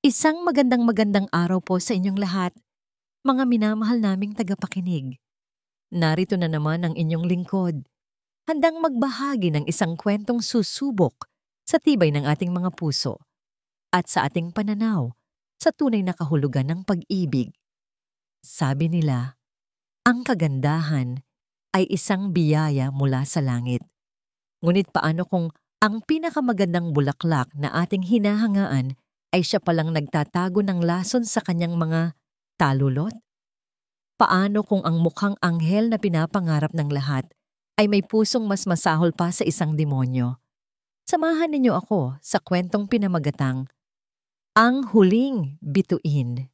Isang magandang araw po sa inyong lahat, mga minamahal naming tagapakinig. Narito na naman ang inyong lingkod, handang magbahagi ng isang kwentong susubok sa tibay ng ating mga puso at sa ating pananaw sa tunay na kahulugan ng pag-ibig. Sabi nila, ang kagandahan ay isang biyaya mula sa langit. Ngunit paano kung ang pinakamagandang bulaklak na ating hinahangaan ay siya palang nagtatago ng lason sa kanyang mga talulot? Paano kung ang mukhang anghel na pinapangarap ng lahat ay may pusong mas masahol pa sa isang demonyo? Samahan ninyo ako sa kwentong pinamagatang Ang Huling Bituin.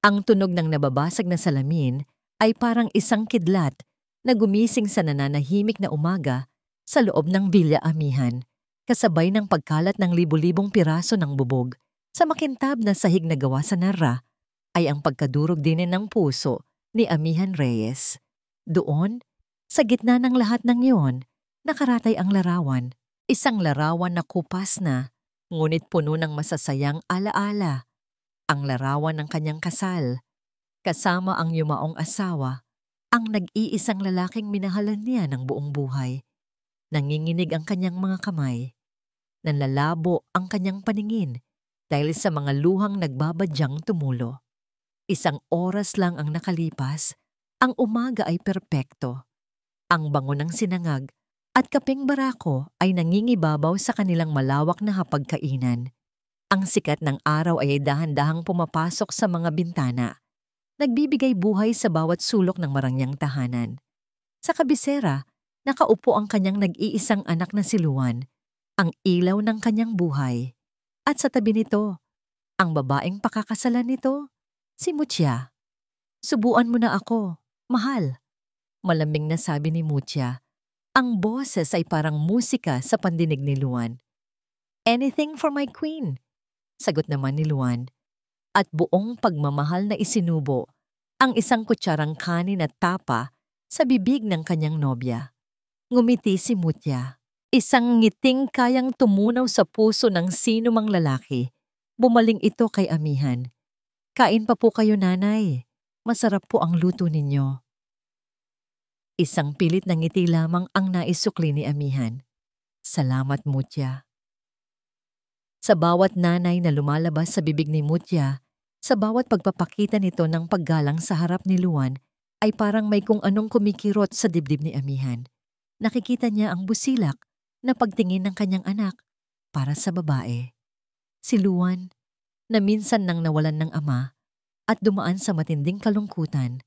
Ang tunog ng nababasag na salamin ay parang isang kidlat na gumising sa nananahimik na umaga sa loob ng Villa Amihan, kasabay ng pagkalat ng libu-libong piraso ng bubog sa makintab na sahig na gawa sa narra, ay ang pagkadurog din ng puso ni Amihan Reyes. Doon, sa gitna ng lahat ng iyon, nakaratay ang larawan. Isang larawan na kupas na, ngunit puno ng masasayang alaala. Ang larawan ng kanyang kasal, kasama ang yumaong asawa, ang nag-iisang lalaking minahalan niya ng buong buhay. Nanginginig ang kanyang mga kamay. Nanlalabo ang kanyang paningin dahil sa mga luhang nagbabadyang tumulo. Isang oras lang ang nakalipas, ang umaga ay perpekto. Ang bango ng sinangag at kapeng barako ay nangingibabaw sa kanilang malawak na hapagkainan. Ang sikat ng araw ay dahan-dahang pumapasok sa mga bintana, nagbibigay buhay sa bawat sulok ng marangyang tahanan. Sa kabisera, nakaupo ang kanyang nag-iisang anak na si Luan, ang ilaw ng kanyang buhay. At sa tabi nito, ang babaeng pakakasalan nito, si Mutia. Subuan mo na ako, mahal. Malamig na sabi ni Mutia. Ang boses ay parang musika sa pandinig ni Luan. Anything for my queen, sagot naman ni Luan. At buong pagmamahal na isinubo ang isang kutsarang kanin at tapa sa bibig ng kanyang nobya. Ngumiti si Mutia, isang ngiting kayang tumunaw sa puso ng sino mang lalaki. Bumaling ito kay Amihan. Kain pa po kayo, nanay. Masarap po ang luto ninyo. Isang pilit na ngiti lamang ang naisukli ni Amihan. Salamat, Mutia. Sa bawat nanay na lumalabas sa bibig ni Mutia, sa bawat pagpapakita nito ng paggalang sa harap ni Luan, ay parang may kung anong kumikirot sa dibdib ni Amihan. Nakikita niya ang busilak na pagtingin ng kanyang anak para sa babae. Si Luan, na minsan nang nawalan ng ama at dumaan sa matinding kalungkutan,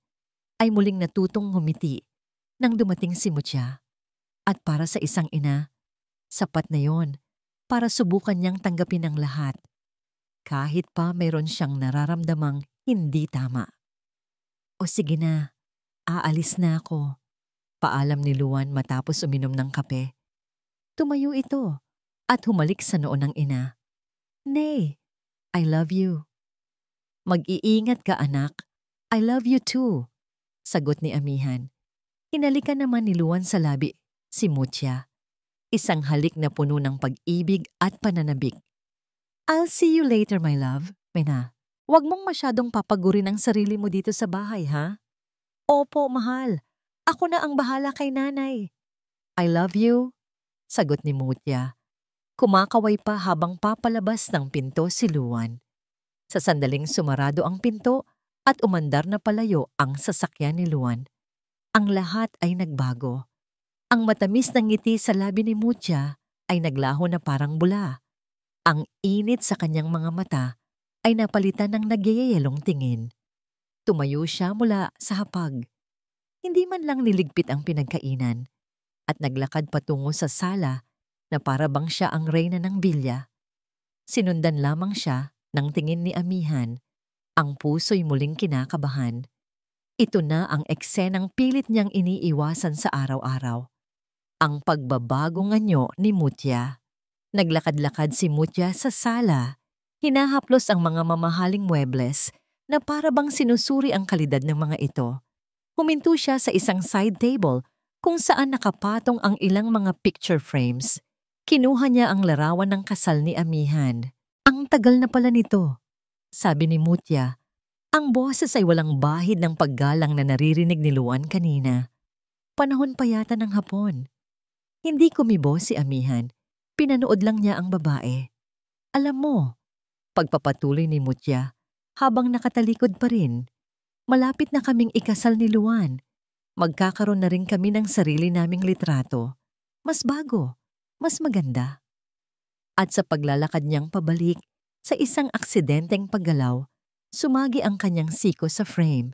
ay muling natutong ngumiti nang dumating si Mutia. At para sa isang ina, sapat na yon para subukan niyang tanggapin ang lahat, kahit pa mayroon siyang nararamdamang hindi tama. O sige na, aalis na ako. Paalam ni Luan matapos uminom ng kape. Tumayo ito at humalik sa noo ng ina. Nay, I love you. Mag-iingat ka, anak. I love you too, sagot ni Amihan. Hinalikan naman ni Luan sa labi si Mutia. Isang halik na puno ng pag-ibig at pananabik. I'll see you later, my love. Mena, huwag mong masyadong papagurin ang sarili mo dito sa bahay, ha? Opo, mahal. Ako na ang bahala kay nanay. I love you, sagot ni Mutia. Kumakaway pa habang papalabas ng pinto si Luan. Sa sandaling sumarado ang pinto at umandar na palayo ang sasakyan ni Luan. Ang lahat ay nagbago. Ang matamis na ngiti sa labi ni Mutia ay naglaho na parang bula. Ang init sa kanyang mga mata ay napalitan ng nagyayelong tingin. Tumayo siya mula sa hapag. Hindi man lang niligpit ang pinagkainan at naglakad patungo sa sala na para bang siya ang reyna ng bilya. Sinundan lamang siya ng tingin ni Amihan. Ang puso'y muling kinakabahan. Ito na ang eksenang pilit niyang iniiwasan sa araw-araw. Ang pagbabago nganyo ni Mutia. Naglakad-lakad si Mutia sa sala. Hinahaplos ang mga mamahaling muebles na para bang sinusuri ang kalidad ng mga ito. Huminto siya sa isang side table kung saan nakapatong ang ilang mga picture frames. Kinuha niya ang larawan ng kasal ni Amihan. Ang tagal na pala nito. sabi ni Mutya. Ang boses ay walang bahid ng paggalang na naririnig ni Luan kanina. Panahon pa yata ng hapon. Hindi kumibo si Amihan. Pinanood lang niya ang babae. Alam mo, pagpapatuloy ni Mutya, habang nakatalikod pa rin, malapit na kaming ikasal ni Luan. Magkakaroon na rin kami ng sarili naming litrato. Mas bago, mas maganda. At sa paglalakad niyang pabalik, sa isang aksidenteng paggalaw, sumagi ang kanyang siko sa frame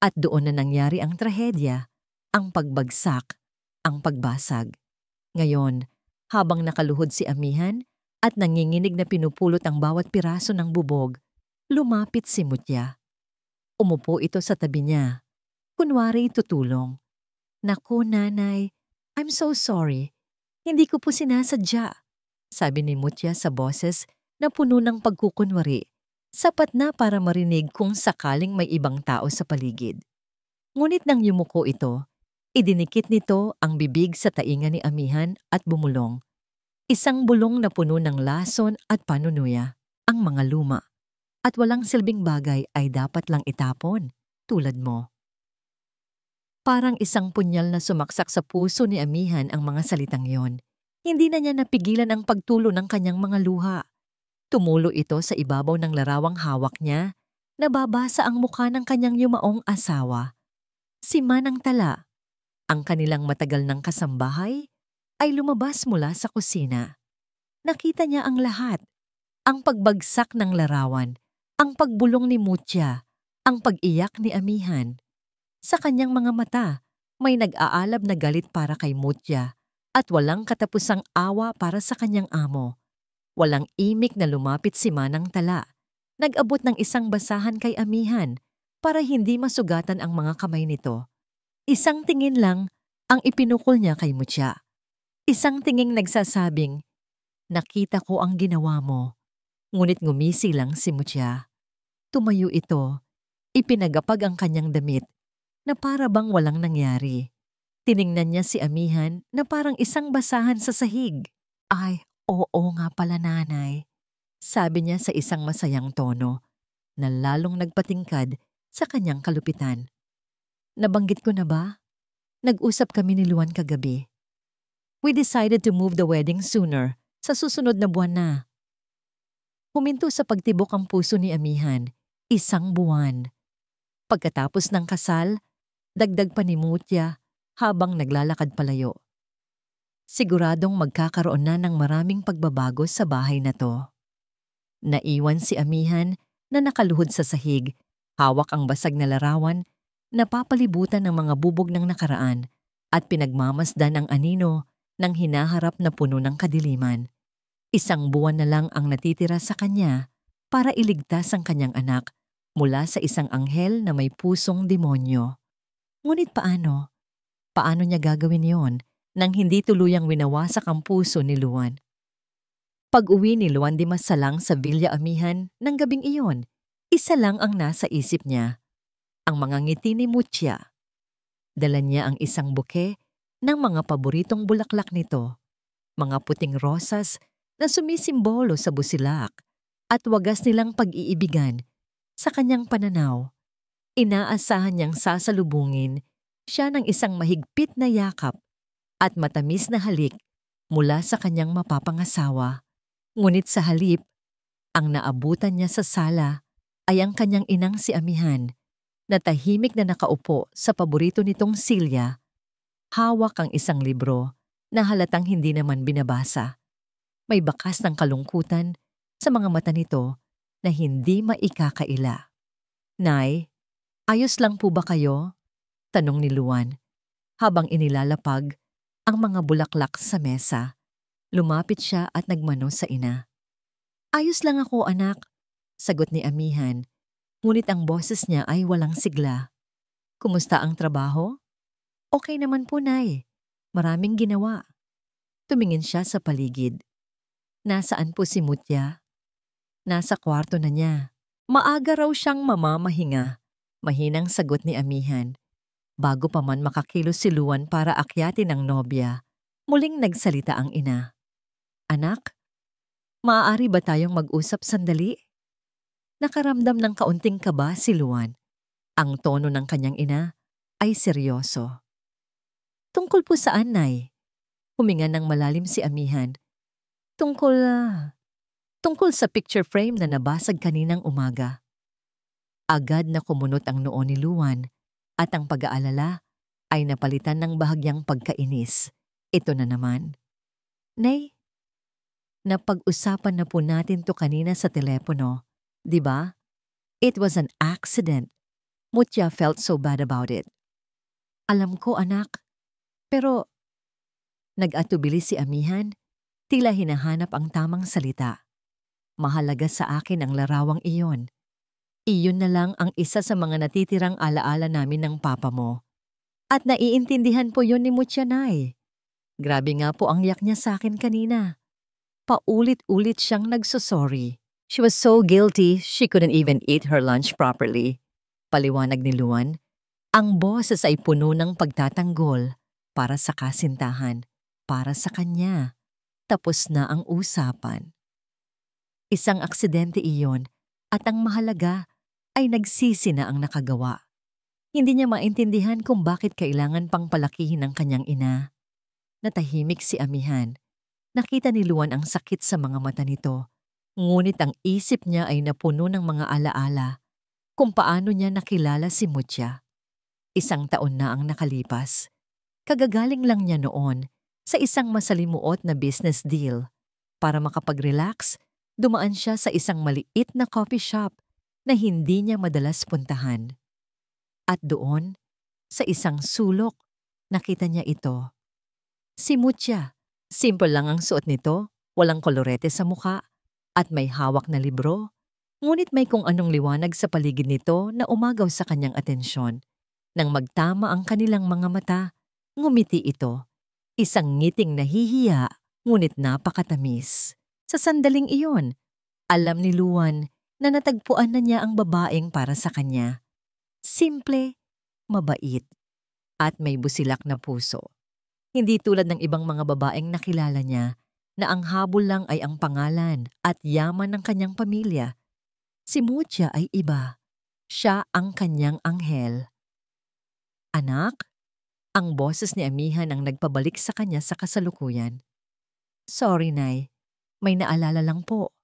at doon na nangyari ang trahedya, ang pagbagsak, ang pagbasag. Ngayon, habang nakaluhod si Amihan at nanginginig na pinupulot ang bawat piraso ng bubog, lumapit si Mutya. Umupo ito sa tabi niya. Kunwari tutulong. Naku, nanay, I'm so sorry. Hindi ko po sinasadya, sabi ni Mutya sa boses na puno ng pagkukunwari, sapat na para marinig kung sakaling may ibang tao sa paligid. Ngunit nang yumuko ito, idinikit nito ang bibig sa tainga ni Amihan at bumulong. Isang bulong na puno ng lason at panunuya, ang mga luma. At walang silbing bagay ay dapat lang itapon, tulad mo. Parang isang punyal na sumaksak sa puso ni Amihan ang mga salitang yon. Hindi na niya napigilan ang pagtulo ng kanyang mga luha. Tumulo ito sa ibabaw ng larawang hawak niya, nababasa ang mukha ng kanyang yumaong asawa. Si Manang Tala, ang kanilang matagal ng kasambahay, ay lumabas mula sa kusina. Nakita niya ang lahat, ang pagbagsak ng larawan, ang pagbulong ni Mutya, ang pag-iyak ni Amihan. Sa kanyang mga mata, may nag-aalab na galit para kay Mutya at walang katapusang awa para sa kanyang amo. Walang imik na lumapit si Manang Tala. Nag-abot ng isang basahan kay Amihan para hindi masugatan ang mga kamay nito. Isang tingin lang ang ipinukol niya kay Mutya. Isang tinging nagsasabing, nakita ko ang ginawa mo. Ngunit ngumisi lang si Mutya. Tumayo ito. Ipinagapag ang kanyang damit na para bang walang nangyari. Tiningnan niya si Amihan na parang isang basahan sa sahig. Ay, oo nga pala nanay, sabi niya sa isang masayang tono na lalong nagpatingkad sa kanyang kalupitan. Nabanggit ko na ba? Nag-usap kami ni Luan kagabi. We decided to move the wedding sooner, sa susunod na buwan na. Huminto sa pagtibok ang puso ni Amihan, 1 buwan. Pagkatapos ng kasal, dagdag pa ni Mutya habang naglalakad palayo. Siguradong magkakaroon na ng maraming pagbabago sa bahay na to. Naiwan si Amihan na nakaluhod sa sahig, hawak ang basag na larawan, napapalibutan ng mga bubog ng nakaraan at pinagmamasdan ang anino ng hinaharap na puno ng kadiliman. 1 buwan na lang ang natitira sa kanya para iligtas ang kanyang anak mula sa isang anghel na may pusong demonyo. Ngunit paano? Paano niya gagawin yon nang hindi tuluyang winawasak ang puso ni Luan? Pag-uwi ni Luan Dimas Salang sa Villa Amihan ng gabing iyon, isa lang ang nasa isip niya, ang mga ngiti ni Mutya. Dala niya ang isang buke ng mga paboritong bulaklak nito, mga puting rosas na sumisimbolo sa busilak at wagas nilang pag-iibigan. Sa kanyang pananaw, inaasahan niyang sasalubungin siya ng isang mahigpit na yakap at matamis na halik mula sa kanyang mapapangasawa. Ngunit sa halip, ang naabutan niya sa sala ay ang kanyang inang si Amihan, na tahimik na nakaupo sa paborito nitong silya. Hawak ang isang libro na halatang hindi naman binabasa. May bakas ng kalungkutan sa mga mata nito na hindi maikakaila. Nay, ayos lang po ba kayo? Tanong ni Luan habang inilalapag ang mga bulaklak sa mesa. Lumapit siya at nagmano sa ina. Ayos lang ako, anak, sagot ni Amihan, ngunit ang boses niya ay walang sigla. Kumusta ang trabaho? Okay naman po, Nay. Maraming ginawa. Tumingin siya sa paligid. Nasaan po si Mutya? Nasa kwarto na niya. Maaga raw siyang mamamahinga. Mahinang sagot ni Amihan. Bago pa man makakilos si Luan para akyatin ang nobya, muling nagsalita ang ina. Anak, maaari ba tayong mag-usap sandali? Nakaramdam ng kaunting kaba si Luan. Ang tono ng kanyang ina ay seryoso. Tungkol po saan, Nay? Huminga ng malalim si Amihan. Tungkol, tungkol sa picture frame na nabasag kaninang umaga. Agad na kumunot ang noo ni Luan at ang pag-aalala ay napalitan ng bahagyang pagkainis. Ito na naman. Nay, napag-usapan na po natin to kanina sa telepono, di ba? It was an accident. Mutya felt so bad about it. Alam ko, anak. Pero nag-atubili si Amihan, tila hinahanap ang tamang salita. Mahalaga sa akin ang larawang iyon. Iyon na lang ang isa sa mga natitirang alaala namin ng papa mo. At naiintindihan po yun ni Mutya, Nay. Grabe nga po ang yak niya sa akin kanina. Paulit-ulit siyang nagsosorry. She was so guilty she couldn't even eat her lunch properly. Paliwanag ni Luan, ang boses ay puno ng pagtatanggol para sa kasintahan, para sa kanya. Tapos na ang usapan. Isang aksidente iyon at ang mahalaga ay nagsisi na ang nakagawa. Hindi niya maintindihan kung bakit kailangan pang palakihin ng kanyang ina. Natahimik si Amihan. Nakita ni Luan ang sakit sa mga mata nito. Ngunit ang isip niya ay napuno ng mga alaala kung paano niya nakilala si Mutya. 1 taon na ang nakalipas. Kagagaling lang niya noon sa isang masalimuot na business deal. Para makapag-relax, dumaan siya sa isang maliit na coffee shop na hindi niya madalas puntahan. At doon, sa isang sulok, nakita niya ito. Si Mutya, simple lang ang suot nito, walang kolorete sa muka, at may hawak na libro. Ngunit may kung anong liwanag sa paligid nito na umagaw sa kanyang atensyon. Nang magtama ang kanilang mga mata, ngumiti ito. Isang ngiting nahihiya, ngunit napakatamis. Sa sandaling iyon, alam ni Luan na natagpuan na niya ang babaeng para sa kanya. Simple, mabait, at may busilak na puso. Hindi tulad ng ibang mga babaeng nakilala niya na ang habol lang ay ang pangalan at yaman ng kanyang pamilya. Si Mutya ay iba. Siya ang kanyang anghel. Anak, ang boses ni Amihan ang nagpabalik sa kanya sa kasalukuyan. Sorry, Nay. May naalala lang po.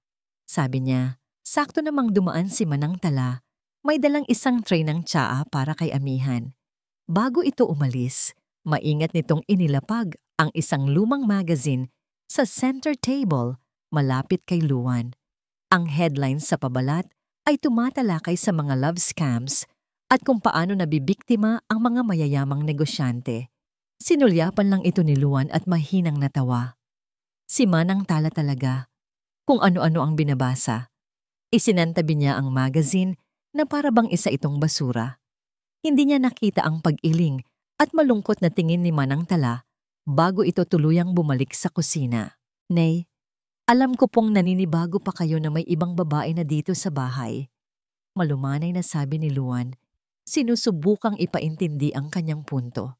Sabi niya, sakto namang dumaan si Manang Tala. May dalang isang tray ng tsaa para kay Amihan. Bago ito umalis, maingat nitong inilapag ang isang lumang magazine sa center table malapit kay Luan. Ang headline sa pabalat ay tumatalakay sa mga love scams at kung paano nabibiktima ang mga mayayamang negosyante. Sinulyapan lang ito ni Luan at mahinang natawa. Si Manang Tala talaga. Kung ano-ano ang binabasa. Isinantabi niya ang magazine na para bang isa itong basura. Hindi niya nakita ang pag-iling at malungkot na tingin ni Manang Tala bago ito tuluyang bumalik sa kusina. Nay, alam ko pong naninibago pa kayo na may ibang babae na dito sa bahay. Malumanay na sabi ni Luan, sinusubukang ipaintindi ang kanyang punto.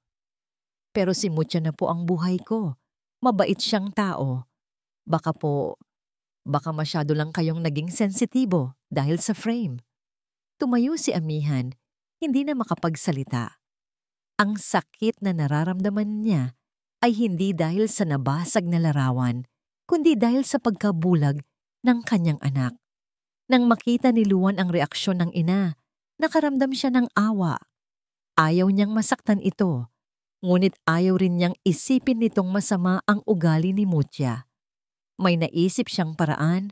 Pero si Mutya na po ang buhay ko. Mabait siyang tao. Baka masyado lang kayong naging sensitibo dahil sa frame. Tumayo si Amihan, hindi na makapagsalita. Ang sakit na nararamdaman niya ay hindi dahil sa nabasag na larawan, kundi dahil sa pagkabulag ng kanyang anak. Nang makita ni Luan ang reaksyon ng ina, nakaramdam siya ng awa. Ayaw niyang masaktan ito, ngunit ayaw rin niyang isipin nitong masama ang ugali ni Mutya. May naisip siyang paraan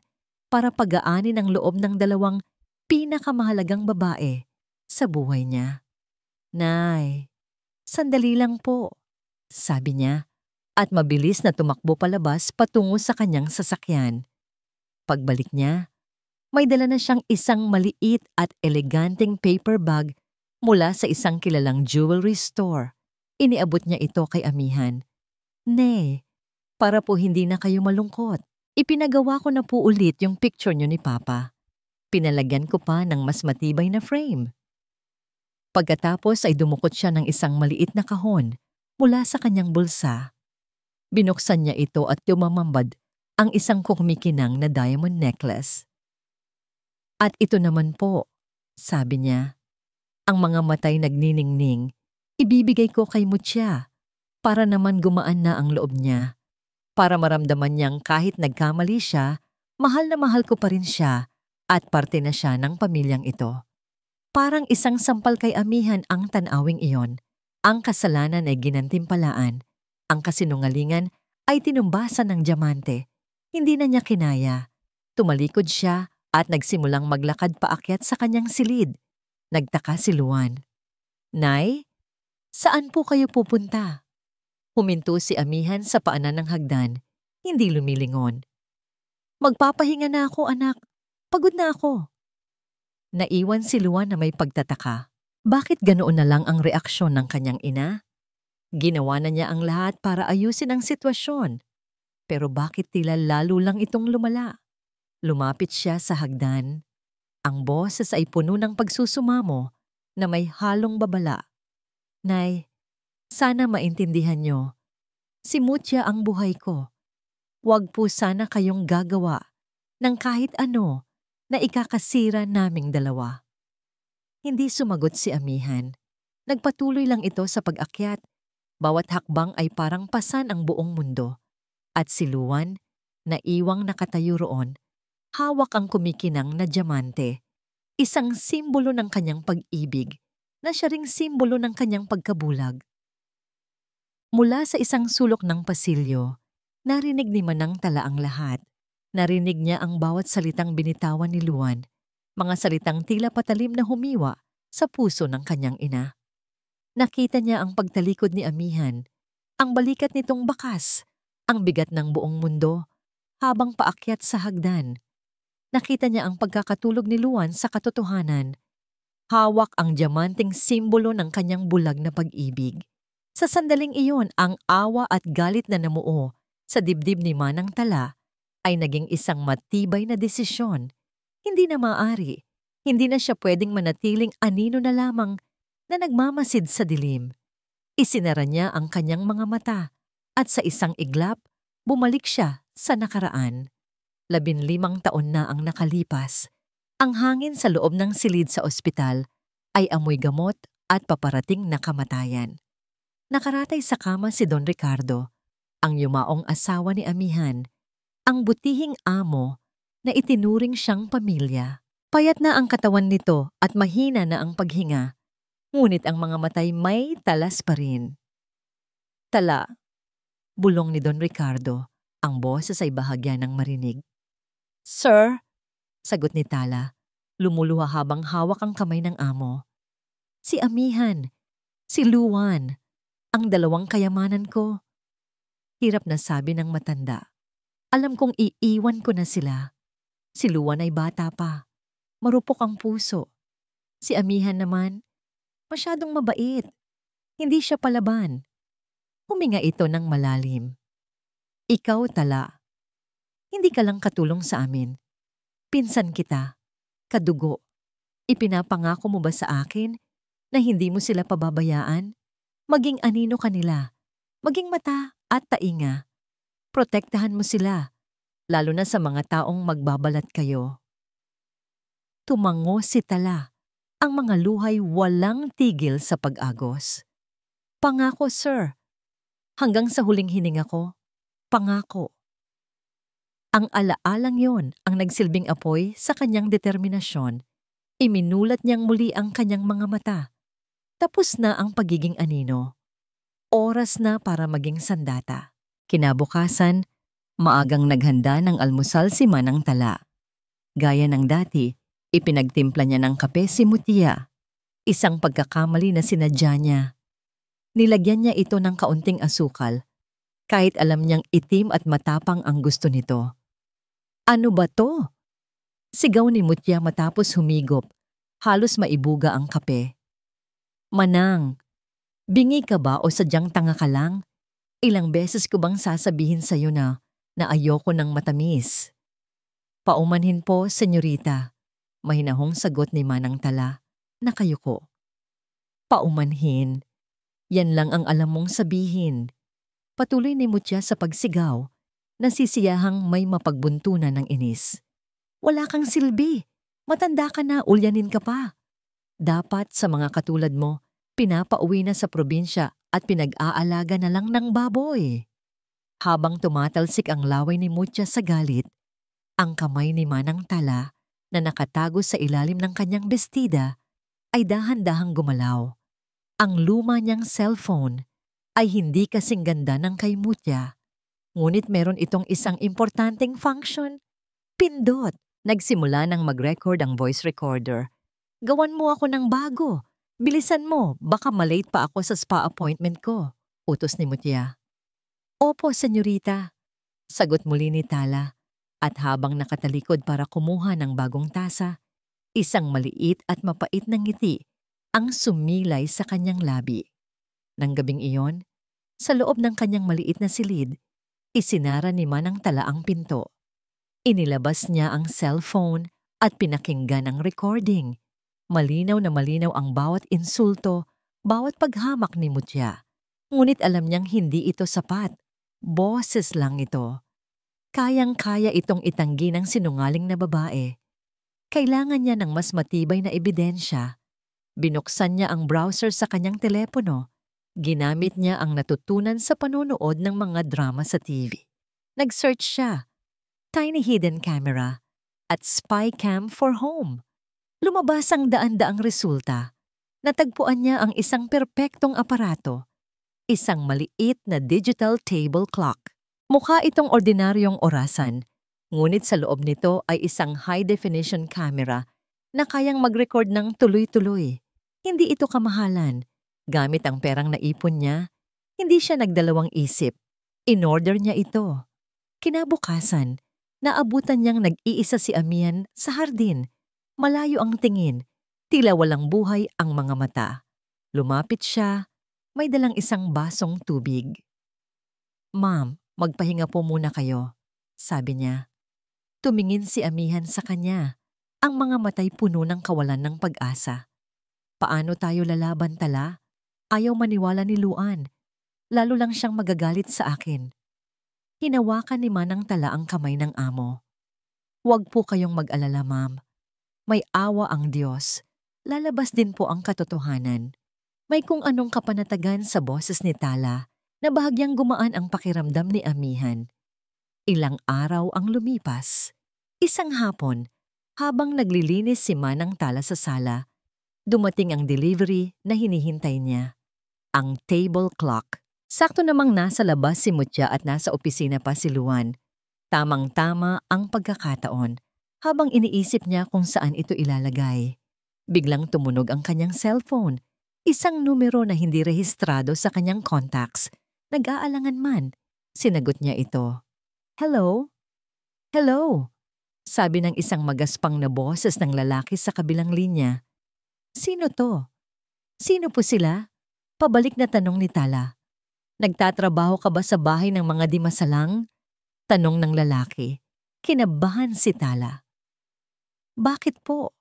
para pagaanin ang loob ng dalawang pinakamahalagang babae sa buhay niya. Nay, sandali lang po, sabi niya, at mabilis na tumakbo palabas patungo sa kanyang sasakyan. Pagbalik niya, may dala na siyang isang maliit at eleganteng paper bag mula sa isang kilalang jewelry store. Iniabot niya ito kay Amihan. Nay, para po hindi na kayo malungkot, ipinagawa ko na po ulit yung picture niyo ni Papa. Pinalagyan ko pa ng mas matibay na frame. Pagkatapos ay dumukot siya ng isang maliit na kahon mula sa kanyang bulsa. Binuksan niya ito at tumamambad ang isang kumikinang na diamond necklace. At ito naman po, sabi niya, ang mga matay nagniningning, ibibigay ko kay Mutya para naman gumaan na ang loob niya. Para maramdaman niyang kahit nagkamali siya, mahal na mahal ko pa rin siya at parte na siya ng pamilyang ito. Parang isang sampal kay Amihan ang tanawing iyon. Ang kasalanan ay ginantimpalaan. Ang kasinungalingan ay tinumbasan ng diamante. Hindi na niya kinaya. Tumalikod siya at nagsimulang maglakad paakyat sa kanyang silid. Nagtaka si Luan. Nay, saan po kayo pupunta? Huminto si Amihan sa paanan ng hagdan, hindi lumilingon. Magpapahinga na ako, anak. Pagod na ako. Naiwan si Luan na may pagtataka. Bakit ganoon na lang ang reaksyon ng kanyang ina? Ginawa na niya ang lahat para ayusin ang sitwasyon. Pero bakit tila lalo lang itong lumala? Lumapit siya sa hagdan. Ang boses ay puno ng pagsusumamo na may halong babala. Nay, sana maintindihan niyo. Si Mutya ang buhay ko. Huwag po sana kayong gagawa ng kahit ano na ikakasira naming dalawa. Hindi sumagot si Amihan. Nagpatuloy lang ito sa pag-akyat. Bawat hakbang ay parang pasan ang buong mundo. At si Luan, naiwang nakatayo roon, hawak ang kumikinang na diamante. Isang simbolo ng kanyang pag-ibig na siya ring simbolo ng kanyang pagkabulag. Mula sa isang sulok ng pasilyo, narinig ni Manang Tala ang lahat. Narinig niya ang bawat salitang binitawan ni Luan, mga salitang tila patalim na humiwa sa puso ng kanyang ina. Nakita niya ang pagtalikod ni Amihan, ang balikat nitong bakas, ang bigat ng buong mundo, habang paakyat sa hagdan. Nakita niya ang pagkakatulog ni Luan sa katotohanan. Hawak ang diamanting simbolo ng kanyang bulag na pag-ibig. Sa sandaling iyon, ang awa at galit na namuo sa dibdib ni Manang Tala ay naging isang matibay na desisyon. Hindi na maaari, hindi na siya pwedeng manatiling anino na lamang na nagmamasid sa dilim. Isinara niya ang kanyang mga mata at sa isang iglap, bumalik siya sa nakaraan. 15 taon na ang nakalipas. Ang hangin sa loob ng silid sa ospital ay amoy gamot at paparating na kamatayan. Nakaratay sa kama si Don Ricardo, ang yumaong asawa ni Amihan, ang butihing amo na itinuring siyang pamilya. Payat na ang katawan nito at mahina na ang paghinga, ngunit ang mga matay may talas pa rin. Tala, bulong ni Don Ricardo, ang boses ay bahagya ng marinig. Sir, sagot ni Tala, lumuluha habang hawak ang kamay ng amo. Si Amihan, si Luan, ang dalawang kayamanan ko. Hirap na sabi ng matanda. Alam kong iiwan ko na sila. Si Luan ay bata pa. Marupok ang puso. Si Amihan naman, masyadong mabait. Hindi siya palaban. Huminga ito ng malalim. Ikaw, Tala, hindi ka lang katulong sa amin. Pinsan kita, kadugo. Ipinapangako mo ba sa akin na hindi mo sila pababayaan? Maging anino kanila, maging mata at tainga. Protektahan mo sila, lalo na sa mga taong magbabalat kayo. Tumango si Tala, ang mga luhay walang tigil sa pag-agos. Pangako, sir. Hanggang sa huling hininga ko, pangako. Ang alaalang yon ang nagsilbing apoy sa kanyang determinasyon. Iminulat niyang muli ang kanyang mga mata. Tapos na ang pagiging anino. Oras na para maging sandata. Kinabukasan, maagang naghanda ng almusal si Manang Tala. Gaya ng dati, ipinagtimpla niya ng kape si Mutya. Isang pagkakamali na sinadya niya. Nilagyan niya ito ng kaunting asukal, kahit alam niyang itim at matapang ang gusto nito. Ano ba to? Sigaw ni Mutya matapos humigop. Halos maibuga ang kape. Manang, bingi ka ba o sadyang tanga ka lang? Ilang beses ko bang sasabihin sa'yo na ayoko ng matamis? Paumanhin po, senyorita. Mahinahong sagot ni Manang Tala, nakayuko. Paumanhin? Yan lang ang alam mong sabihin. Patuloy ni Mutya sa pagsigaw, nasisiyahang may mapagbuntunan ng inis. Wala kang silbi. Matanda ka na, ulyanin ka pa. Dapat sa mga katulad mo, pinapauwi na sa probinsya at pinag-aalaga na lang ng baboy. Habang tumatalsik ang laway ni Mutya sa galit, ang kamay ni Manang Tala na nakatago sa ilalim ng kanyang bestida ay dahan-dahang gumalaw. Ang luma niyang cellphone ay hindi kasing ganda ng kay Mutya. Ngunit meron itong isang importanteng function. Pindot! Nagsimula nang mag-record ang voice recorder. Gawan mo ako ng bago. Bilisan mo, baka malate pa ako sa spa appointment ko. Utos ni Mutya. Opo, senyorita. Sagot muli ni Tala. At habang nakatalikod para kumuha ng bagong tasa, isang maliit at mapait na ngiti ang sumilay sa kanyang labi. Nang gabing iyon, sa loob ng kanyang maliit na silid, isinara ni Manang Tala ang pinto. Inilabas niya ang cellphone at pinakinggan ang recording. Malinaw na malinaw ang bawat insulto, bawat paghamak ni Mutya. Ngunit alam niyang hindi ito sapat. Boses lang ito. Kayang-kaya itong itanggi ng sinungaling na babae. Kailangan niya ng mas matibay na ebidensya. Binuksan niya ang browser sa kanyang telepono. Ginamit niya ang natutunan sa panonood ng mga drama sa TV. Nag-search siya. Tiny hidden camera at spy cam for home. Lumabas ang daan-daang resulta. Natagpuan niya ang isang perpektong aparato. Isang maliit na digital table clock. Mukha itong ordinaryong orasan, ngunit sa loob nito ay isang high-definition camera na kayang mag-record ng tuloy-tuloy. Hindi ito kamahalan. Gamit ang perang naipon niya, hindi siya nagdalawang isip. In-order niya ito. Kinabukasan, naabutan niyang nag-iisa si Amihan sa hardin. Malayo ang tingin, tila walang buhay ang mga mata. Lumapit siya, may dalang isang basong tubig. Ma'am, magpahinga po muna kayo, sabi niya. Tumingin si Amihan sa kanya, ang mga matay puno ng kawalan ng pag-asa. Paano tayo lalaban, Tala? Ayaw maniwala ni Luan. Lalo lang siyang magagalit sa akin. Hinawakan ni Manang Tala ang kamay ng amo. Huwag po kayong mag-alala, ma'am. May awa ang Diyos. Lalabas din po ang katotohanan. May kung anong kapanatagan sa boses ni Tala na bahagyang gumaan ang pakiramdam ni Amihan. Ilang araw ang lumipas. Isang hapon, habang naglilinis si Manang Tala sa sala, dumating ang delivery na hinihintay niya. Ang table clock. Sakto namang nasa labas si Mutya at nasa opisina pa si Luan. Tamang-tama ang pagkakataon habang iniisip niya kung saan ito ilalagay. Biglang tumunog ang kanyang cellphone. Isang numero na hindi rehistrado sa kanyang contacts. Nag-aalangan man. Sinagot niya ito. Hello? Hello? Sabi ng isang magaspang na boses ng lalaki sa kabilang linya. Sino to? Sino po sila? Pabalik na tanong ni Tala. Nagtatrabaho ka ba sa bahay ng mga di masalang? Tanong ng lalaki. Kinabahan si Tala. Bakit po?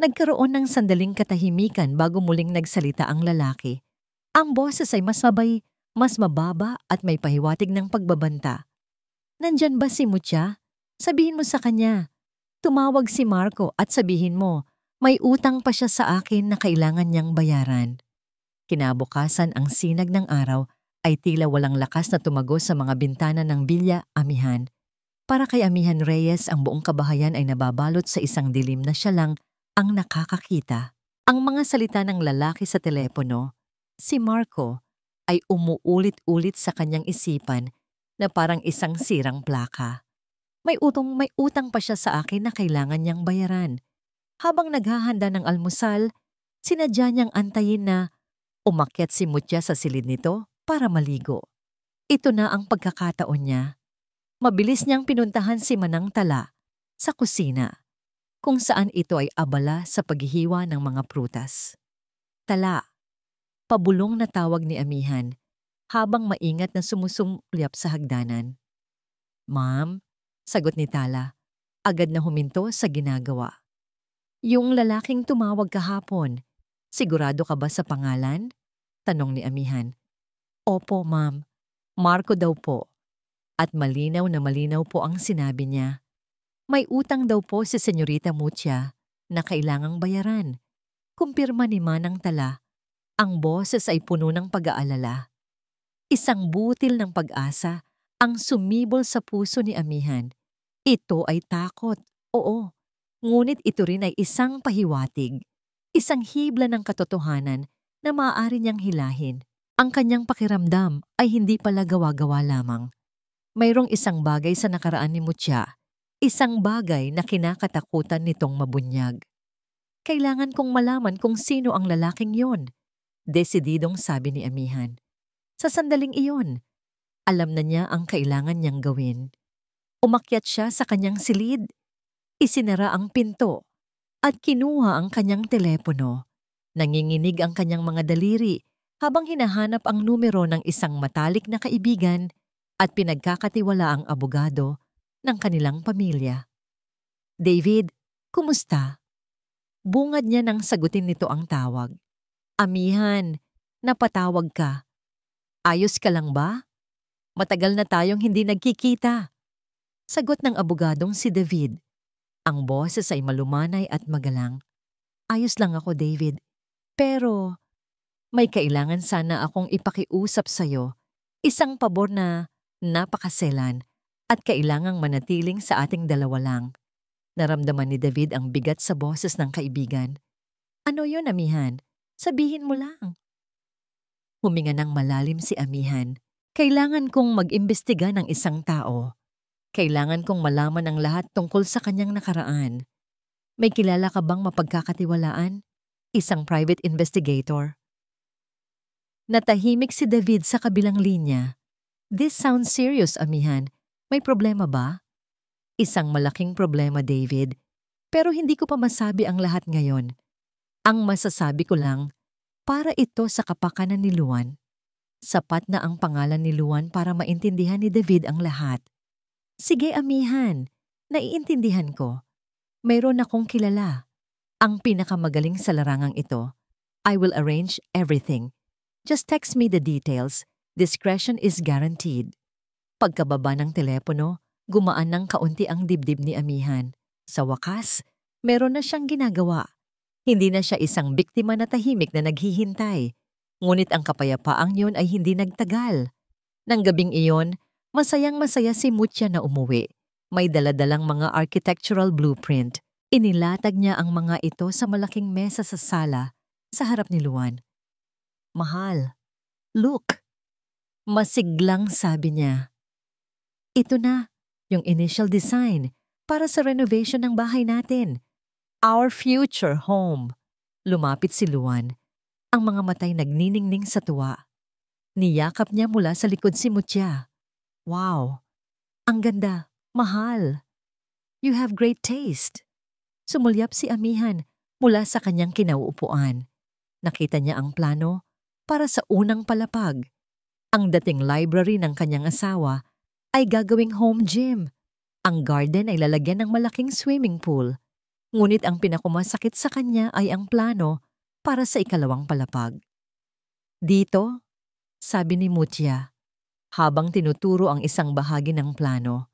Nagkaroon ng sandaling katahimikan bago muling nagsalita ang lalaki. Ang boses ay mas mababa at may pahiwatig ng pagbabanta. Nandyan ba si Mutya? Sabihin mo sa kanya. Tumawag si Marco at sabihin mo, may utang pa siya sa akin na kailangan niyang bayaran. Kinabukasan ang sinag ng araw ay tila walang lakas na tumagos sa mga bintana ng Bilya Amihan. Para kay Amihan Reyes, ang buong kabahayan ay nababalot sa isang dilim na siya lang ang nakakakita. Ang mga salita ng lalaki sa telepono, si Marco, ay umuulit-ulit sa kanyang isipan na parang isang sirang plaka. May utang pa siya sa akin na kailangan niyang bayaran. Habang naghahanda ng almusal, sinadya niyang antayin na umakyat si Mutya sa silid nito para maligo. Ito na ang pagkakataon niya. Mabilis niyang pinuntahan si Manang Tala sa kusina, kung saan ito ay abala sa paghihiwa ng mga prutas. Tala, pabulong na tawag ni Amihan habang maingat na sumusumlyap sa hagdanan. Ma'am, sagot ni Tala, agad na huminto sa ginagawa. Yung lalaking tumawag kahapon, sigurado ka ba sa pangalan? Tanong ni Amihan. Opo, ma'am. Marco daw po. At malinaw na malinaw po ang sinabi niya. May utang daw po si Senyorita Mutya na kailangang bayaran. Kumpirma ni Manang Tala, ang boses ay puno ng pag-aalala. Isang butil ng pag-asa ang sumibol sa puso ni Amihan. Ito ay takot, oo. Ngunit ito rin ay isang pahiwatig, isang hibla ng katotohanan na maaari niyang hilahin. Ang kanyang pakiramdam ay hindi pala gawa-gawa lamang. Mayroong isang bagay sa nakaraan ni Mutya, isang bagay na kinakatakutan nitong mabunyag. Kailangan kong malaman kung sino ang lalaking yon, desididong sabi ni Amihan. Sa sandaling iyon, alam na niya ang kailangan niyang gawin. Umakyat siya sa kanyang silid, isinara ang pinto, at kinuha ang kanyang telepono. Nanginginig ang kanyang mga daliri habang hinahanap ang numero ng isang matalik na kaibigan at pinagkakatiwala ang abogado ng kanilang pamilya. David, kumusta? Bungad niya nang sagutin nito ang tawag. Amihan, napatawag ka. Ayos ka lang ba? Matagal na tayong hindi nagkikita. Sagot ng abogadong si David. Ang boses ay malumanay at magalang. Ayos lang ako, David. Pero may kailangan sana akong ipakiusap sa'yo. Isang pabor na napakaselan at kailangang manatiling sa ating dalawa lang. Naramdaman ni David ang bigat sa boses ng kaibigan. Ano yun, Amihan? Sabihin mo lang. Huminga ng malalim si Amihan. Kailangan kong mag-imbestiga ng isang tao. Kailangan kong malaman ang lahat tungkol sa kanyang nakaraan. May kilala ka bang mapagkakatiwalaan? Isang private investigator. Natahimik si David sa kabilang linya. This sounds serious, Amihan. May problema ba? Isang malaking problema, David. Pero hindi ko pa masabi ang lahat ngayon. Ang masasabi ko lang, para ito sa kapakanan ni Luan. Sapat na ang pangalan ni Luan para maintindihan ni David ang lahat. Sige, Amihan. Naiintindihan ko. Mayroon akong kilala. Ang pinakamagaling sa larangang ito. I will arrange everything. Just text me the details. Discretion is guaranteed. Pagkababa ng telepono, gumaan ng kaunti ang dibdib ni Amihan. Sa wakas, meron na siyang ginagawa. Hindi na siya isang biktima na tahimik na naghihintay. Ngunit ang kapayapaang yun ay hindi nagtagal. Nang gabing iyon, masayang-masaya si Mutya na umuwi. May daladalang mga architectural blueprint. Inilatag niya ang mga ito sa malaking mesa sa sala sa harap ni Luan. Mahal, look. Masiglang sabi niya. Ito na, yung initial design para sa renovation ng bahay natin. Our future home. Lumapit si Luan. Ang mga matay nagniningning sa tuwa. Niyakap niya mula sa likod si Mutya. Wow, ang ganda, mahal. You have great taste. Sumulyap si Amihan mula sa kanyang kinauupuan. Nakita niya ang plano para sa unang palapag. Ang dating library ng kanyang asawa ay gagawing home gym. Ang garden ay lalagyan ng malaking swimming pool. Ngunit ang pinakamasakit sa kanya ay ang plano para sa ikalawang palapag. Dito, sabi ni Mutya, habang tinuturo ang isang bahagi ng plano.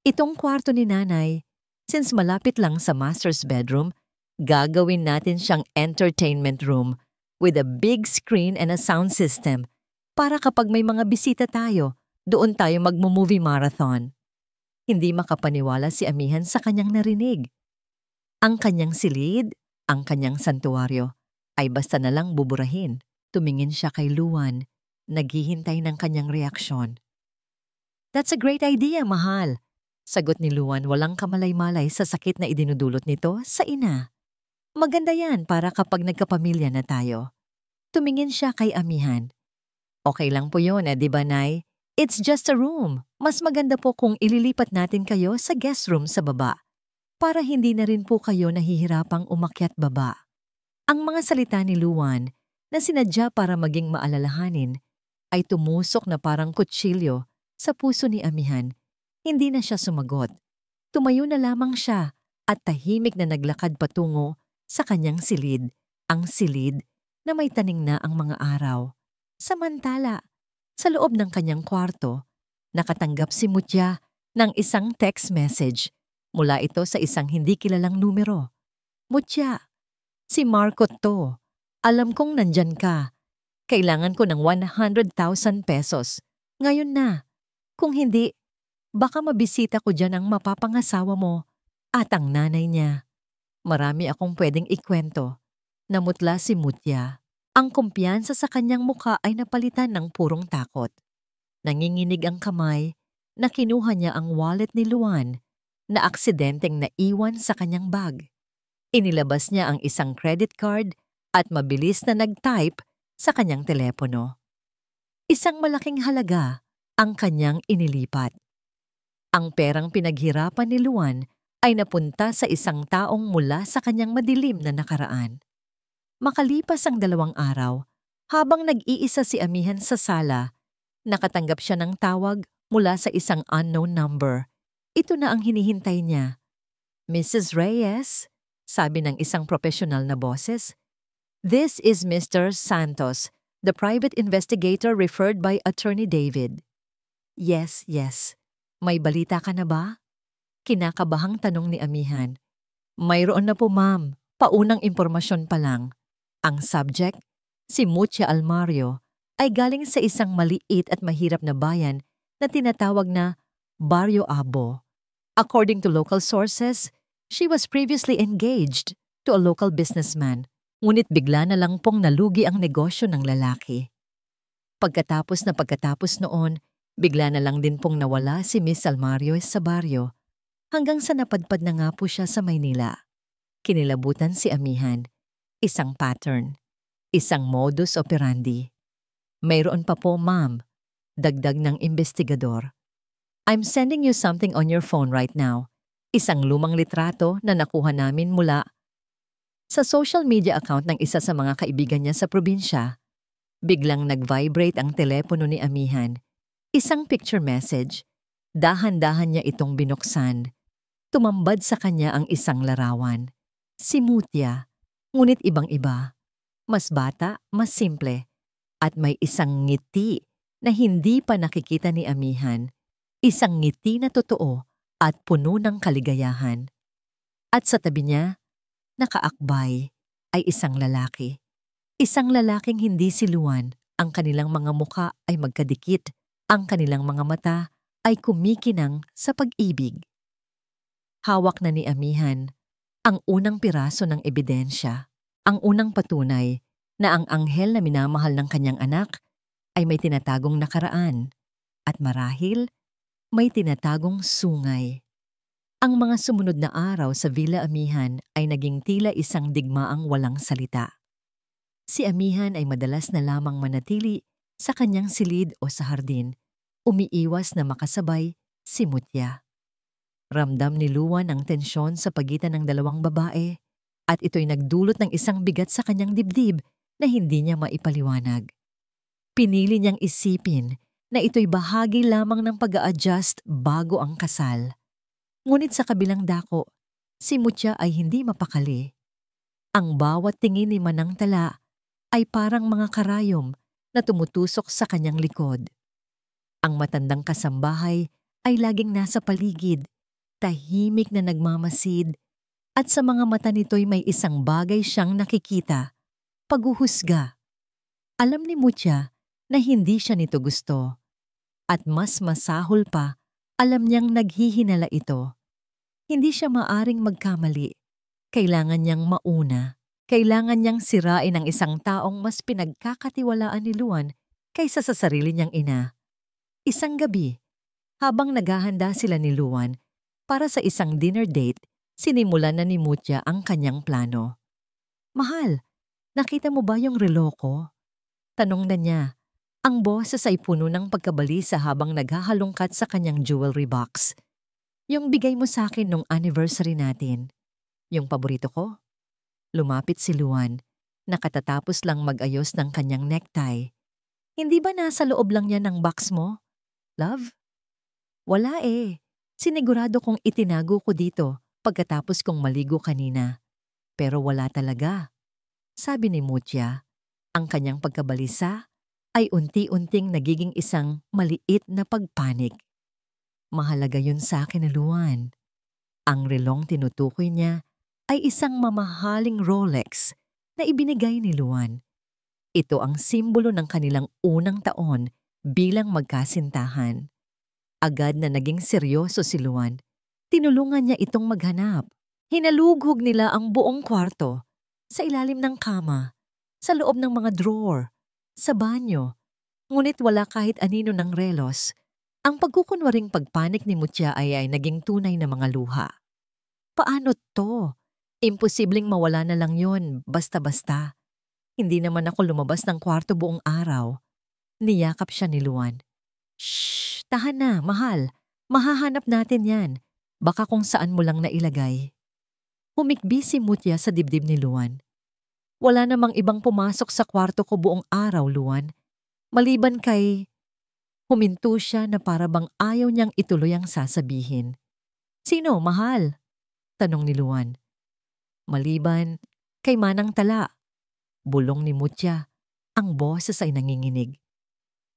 Itong kwarto ni nanay, since malapit lang sa master's bedroom, gagawin natin siyang entertainment room with a big screen and a sound system para kapag may mga bisita tayo, doon tayo magmo-movie marathon. Hindi makapaniwala si Amihan sa kanyang narinig. Ang kanyang silid, ang kanyang santuaryo, ay basta na lang buburahin. Tumingin siya kay Luan, naghihintay ng kanyang reaksyon. That's a great idea, mahal. Sagot ni Luan walang kamalay-malay sa sakit na idinudulot nito sa ina. Maganda yan para kapag nagkapamilya na tayo. Tumingin siya kay Amihan. Okay lang po yun, di ba, Nay? It's just a room. Mas maganda po kung ililipat natin kayo sa guest room sa baba para hindi na rin po kayo nahihirapang umakyat baba. Ang mga salita ni Luan na sinadya para maging maalalahanin ay tumusok na parang kutsilyo sa puso ni Amihan. Hindi na siya sumagot. Tumayo na lamang siya at tahimik na naglakad patungo sa kanyang silid, ang silid na may taning na ang mga araw. Samantala, sa loob ng kanyang kwarto, nakatanggap si Mutya ng isang text message mula ito sa isang hindi kilalang numero. Mutya, si Marco to. Alam kong nandyan ka. Kailangan ko ng 100,000 pesos. Ngayon na. Kung hindi, baka mabisita ko dyan ang mapapangasawa mo at ang nanay niya. Marami akong pwedeng ikwento. Namutla si Mutya. Ang kumpiyansa sa kanyang mukha ay napalitan ng purong takot. Nanginginig ang kamay na kinuha niya ang wallet ni Luan na aksidenteng naiwan sa kanyang bag. Inilabas niya ang isang credit card at mabilis na nag-type sa kanyang telepono. Isang malaking halaga ang kanyang inilipat. Ang perang pinaghirapan ni Luan ay napunta sa isang taong mula sa kanyang madilim na nakaraan. Makalipas ang 2 araw, habang nag-iisa si Amihan sa sala, nakatanggap siya ng tawag mula sa isang unknown number. Ito na ang hinihintay niya. "Mrs. Reyes," sabi ng isang profesional na boses. "This is Mr. Santos, the private investigator referred by Attorney David." Yes. May balita ka na ba?" Kinakabahang tanong ni Amihan. "Mayroon na po, ma'am. Paunang impormasyon pa lang." Ang subject, si Mutya Almario, ay galing sa isang maliit at mahirap na bayan na tinatawag na Barrio Abo. According to local sources, she was previously engaged to a local businessman, ngunit bigla na lang pong nalugi ang negosyo ng lalaki. Pagkatapos noon, bigla na lang din pong nawala si Miss Almario sa baryo, hanggang sa napadpad na nga po siya sa Maynila. Kinilabutan si Amihan. Isang pattern, isang modus operandi. "Mayroon pa po, ma'am," dagdag ng investigador. "I'm sending you something on your phone right now. Isang lumang litrato na nakuha namin mula sa social media account ng isa sa mga kaibigan niya sa probinsya." Biglang nag-vibrate ang telepono ni Amihan. Isang picture message. Dahan-dahan niya itong binuksan. Tumambad sa kanya ang isang larawan. Si Mutya, ngunit ibang-iba. Mas bata, mas simple. At may isang ngiti na hindi pa nakikita ni Amihan. Isang ngiti na totoo at puno ng kaligayahan. At sa tabi niya, nakaakbay, ay isang lalaki. Isang lalaking hindi si Luan. Ang kanilang mga muka ay magkadikit. Ang kanilang mga mata ay kumikinang sa pag-ibig. Hawak na ni Amihan ang unang piraso ng ebidensya. Ang unang patunay na ang anghel na minamahal ng kanyang anak ay may tinatagong nakaraan at marahil may tinatagong sungay. Ang mga sumunod na araw sa Villa Amihan ay naging tila isang digmaang walang salita. Si Amihan ay madalas na lamang manatili sa kanyang silid o sa hardin, umiiwas na makasabay si Mutya. Ramdam ni Luan ang tensyon sa pagitan ng 2 babae at ito'y nagdulot ng isang bigat sa kanyang dibdib na hindi niya maipaliwanag. Pinili niyang isipin na ito'y bahagi lamang ng pag-a-adjust bago ang kasal. Ngunit sa kabilang dako, si Mutya ay hindi mapakali. Ang bawat tingin ni Manang Tala ay parang mga karayom na tumutusok sa kanyang likod. Ang matandang kasambahay ay laging nasa paligid, tahimik na nagmamasid, at sa mga mata nito'y may isang bagay siyang nakikita, paghuhusga. Alam ni Mutya na hindi siya nito gusto. At mas masahol pa, alam niyang naghihinala ito. Hindi siya maaring magkamali. Kailangan niyang mauna. Kailangan niyang sirain ang isang taong mas pinagkakatiwalaan ni Luan kaysa sa sarili niyang ina. Isang gabi, habang naghahanda sila ni Luan para sa isang dinner date, sinimulan na ni Mutya ang kanyang plano. "Mahal, nakita mo ba yung relo ko?" Tanong na niya. Ang boses ay puno ng pagkabalisa habang naghahalongkat sa kanyang jewelry box. "Yung bigay mo sa akin nung anniversary natin. Yung paborito ko?" Lumapit si Luan. Nakatatapos lang mag-ayos ng kanyang necktie. "Hindi ba nasa loob lang yan ng box mo, love?" "Wala eh. Sinigurado kong itinago ko dito pagkatapos kong maligo kanina. Pero wala talaga," sabi ni Mutya. Ang kanyang pagkabalisa ay unti-unting nagiging isang maliit na pagpanik. "Mahalaga yun sa akin, Luan." Ang relong tinutukoy niya ay isang mamahaling Rolex na ibinigay ni Luan. Ito ang simbolo ng kanilang unang taon bilang magkasintahan. Agad na naging seryoso si Luan. Tinulungan niya itong maghanap. Hinalughog nila ang buong kwarto, sa ilalim ng kama, sa loob ng mga drawer, sa banyo. Ngunit wala kahit anino ng relos. Ang pagkukunwaring pagpanik ni Mutya ay naging tunay na mga luha. Paano to? Imposibleng mawala na lang yon, basta-basta. Hindi naman ako lumabas ng kwarto buong araw. Niyakap siya ni Luan. Shh! Tahan na, mahal. Mahahanap natin yan. Baka kung saan mo lang nailagay. Humikbi si Mutya sa dibdib ni Luan. Wala namang ibang pumasok sa kwarto ko buong araw, Luan. Maliban kay... Huminto siya na para bang ayaw niyang ituloy ang sasabihin. Sino, mahal? Tanong ni Luan. Maliban kay Manang Tala. Bulong ni Mutya. Ang boses ay nanginginig.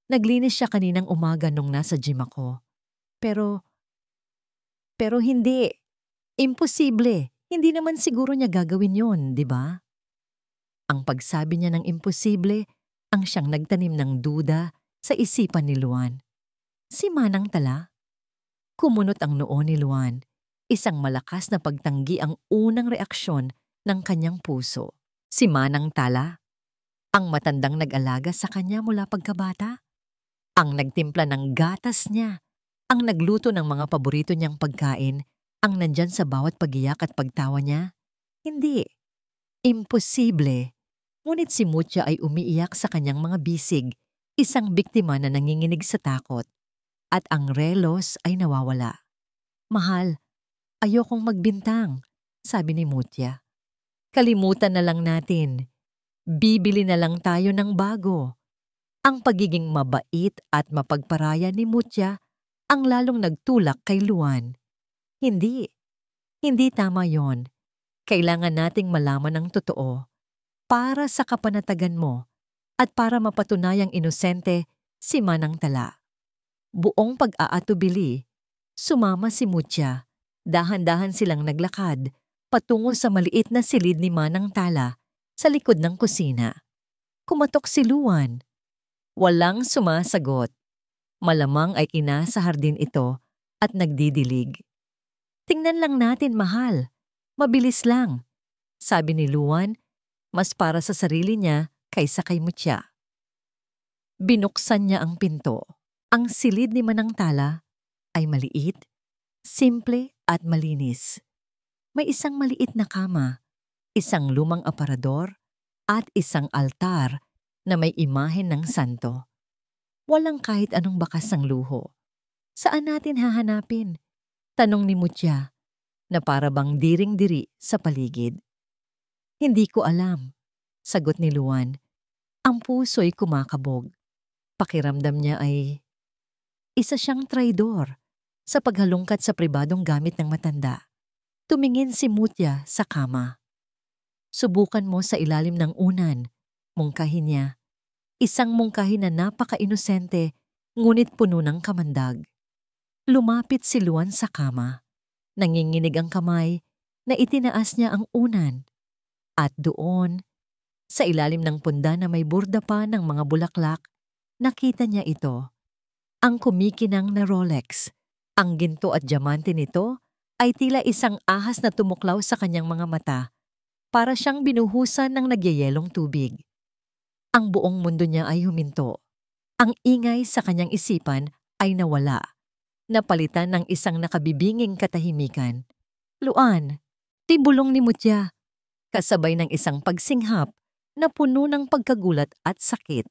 Naglinis siya kaninang umaga nung nasa gym ako. Pero hindi. Imposible. Hindi naman siguro niya gagawin yon, di ba? Ang pagsabi niya ng imposible ang siyang nagtanim ng duda sa isipan ni Luan. Si Manang Tala? Kumunot ang noo ni Luan. Isang malakas na pagtanggi ang unang reaksyon ng kanyang puso. Si Manang Tala? Ang matandang nag-alaga sa kanya mula pagkabata? Ang nagtimpla ng gatas niya? Ang nagluto ng mga paborito niyang pagkain? Ang nandyan sa bawat pagiyak at pagtawa niya? Hindi. Imposible. Ngunit si Mutya ay umiiyak sa kanyang mga bisig, isang biktima na nanginginig sa takot. At ang relos ay nawawala. Mahal, ayokong magbintang, sabi ni Mutya. Kalimutan na lang natin. Bibili na lang tayo ng bago. Ang pagiging mabait at mapagparaya ni Mutya ang lalong nagtulak kay Luan. Hindi tama yon. Kailangan nating malaman ang totoo para sa kapanatagan mo at para mapatunayang inosente si Manang Tala. Buong pag-aatubili, sumama si Mutya. Dahan-dahan silang naglakad patungo sa maliit na silid ni Manang Tala sa likod ng kusina. Kumatok si Luan. Walang sumasagot. Malamang ay inasahar din ito at nagdidilig. Tingnan lang natin, mahal. Mabilis lang, sabi ni Luan, mas para sa sarili niya kaysa kay Mutya. Binuksan niya ang pinto. Ang silid ni Manang Tala ay maliit, simple at malinis. May isang maliit na kama, isang lumang aparador, at isang altar na may imahen ng santo. Walang kahit anong bakas ng luho. Saan natin hahanapin? Tanong ni Mutya na para bang diring-diri sa paligid. Hindi ko alam, sagot ni Luan. Ang puso'y kumakabog. Pakiramdam niya ay isa siyang traidor sa paghalungkat sa pribadong gamit ng matanda. Tumingin si Mutya sa kama. Subukan mo sa ilalim ng unan, mungkahin niya. Isang mungkahin na napaka-inosente ngunit puno ng kamandag. Lumapit si Luan sa kama. Nanginginig ang kamay na itinaas niya ang unan. At doon, sa ilalim ng punda na may burda pa ng mga bulaklak, nakita niya ito. Ang kumikinang na Rolex. Ang ginto at diamante nito ay tila isang ahas na tumuklaw sa kanyang mga mata. Para siyang binuhusan ng nagyayelong tubig. Ang buong mundo niya ay huminto. Ang ingay sa kanyang isipan ay nawala. Napalitan ng isang nakabibinging katahimikan. Luan, tibulong ni Mutya. Kasabay ng isang pagsinghap na puno ng pagkagulat at sakit.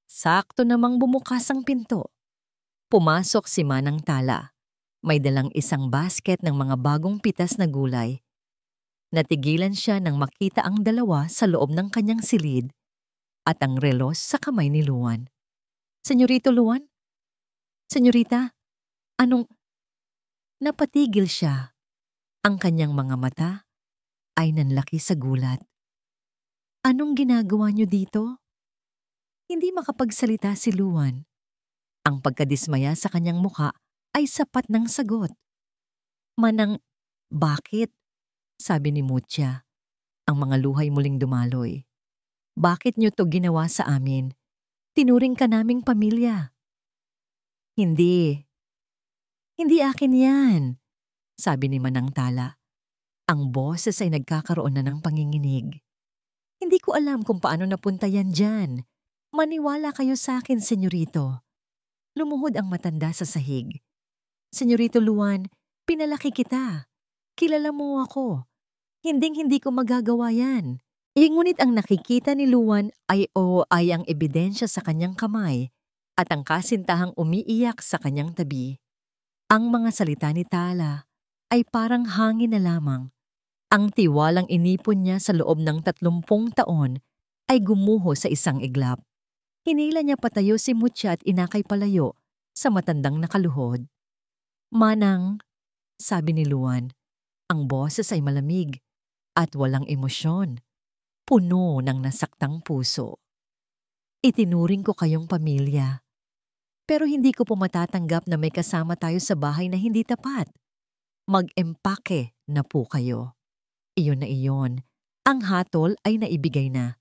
Sakto namang bumukas ang pinto. Pumasok si Manang Tala. May dalang isang basket ng mga bagong pitas na gulay. Natigilan siya nang makita ang dalawa sa loob ng kanyang silid at ang relos sa kamay ni Luan. Senyorito Luan? Senyorita? Anong... Napatigil siya. Ang kanyang mga mata ay nanlaki sa gulat. Anong ginagawa niyo dito? Hindi makapagsalita si Luan. Ang pagkadismaya sa kanyang muka ay sapat ng sagot. Manang, bakit? sabi ni Mutya, ang mga luhay muling dumaloy. Bakit niyo to ginawa sa amin? Tinuring ka naming pamilya. Hindi, hindi akin yan, sabi ni Manang Tala. Ang boses ay nagkakaroon na ng panginginig. Hindi ko alam kung paano napunta yan dyan. Maniwala kayo sa akin, senyorito. Lumuhod ang matanda sa sahig. Senyorito Luan, pinalaki kita. Kilala mo ako. Hinding-hindi ko magagawa yan. Ngunit ang nakikita ni Luan ay ang ebidensya sa kanyang kamay at ang kasintahang umiiyak sa kanyang tabi. Ang mga salita ni Tala ay parang hangin na lamang. Ang tiwalang inipon niya sa loob ng 30 taon ay gumuho sa isang iglap. Hinila niya patayo si Mutya at inakay palayo sa matandang nakaluhod. Manang, sabi ni Luan, ang boses ay malamig at walang emosyon, puno ng nasaktang puso. Itinuring ko kayong pamilya, pero hindi ko po matatanggap na may kasama tayo sa bahay na hindi tapat. Mag-empake na po kayo. Iyon na iyon, ang hatol ay naibigay na.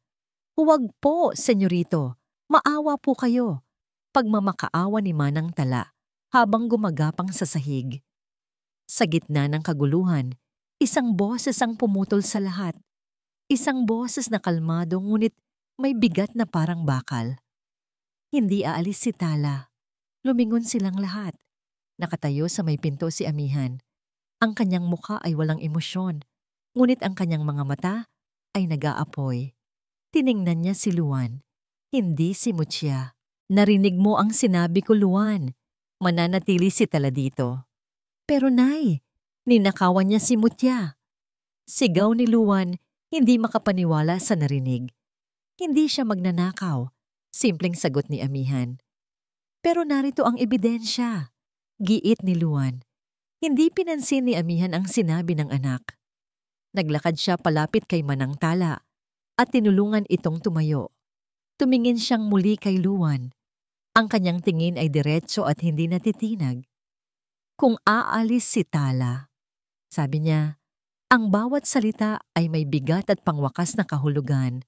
Huwag po, senyorito, maawa po kayo. Pagmamakaawa ni Manang Tala habang gumagapang sa sahig. Sa gitna ng kaguluhan, isang boses ang pumutol sa lahat. Isang boses na kalmado ngunit may bigat na parang bakal. Hindi aalis si Tala. Lumingon silang lahat. Nakatayo sa may pinto si Amihan. Ang kanyang mukha ay walang emosyon, ngunit ang kanyang mga mata ay nag-aapoy. Tiningnan niya si Luan, hindi si Mutya. Narinig mo ang sinabi ko, Luan. Mananatili si Tala dito. Pero Nay, ninakawan niya si Mutya. Sigaw ni Luan, hindi makapaniwala sa narinig. Hindi siya magnanakaw, simpleng sagot ni Amihan. Pero narito ang ebidensya. Giit ni Luan. Hindi pinansin ni Amihan ang sinabi ng anak. Naglakad siya palapit kay Manang Tala at tinulungan itong tumayo. Tumingin siyang muli kay Luan. Ang kanyang tingin ay diretso at hindi natitinag. Kung aalis si Tala, sabi niya, ang bawat salita ay may bigat at pangwakas na kahulugan.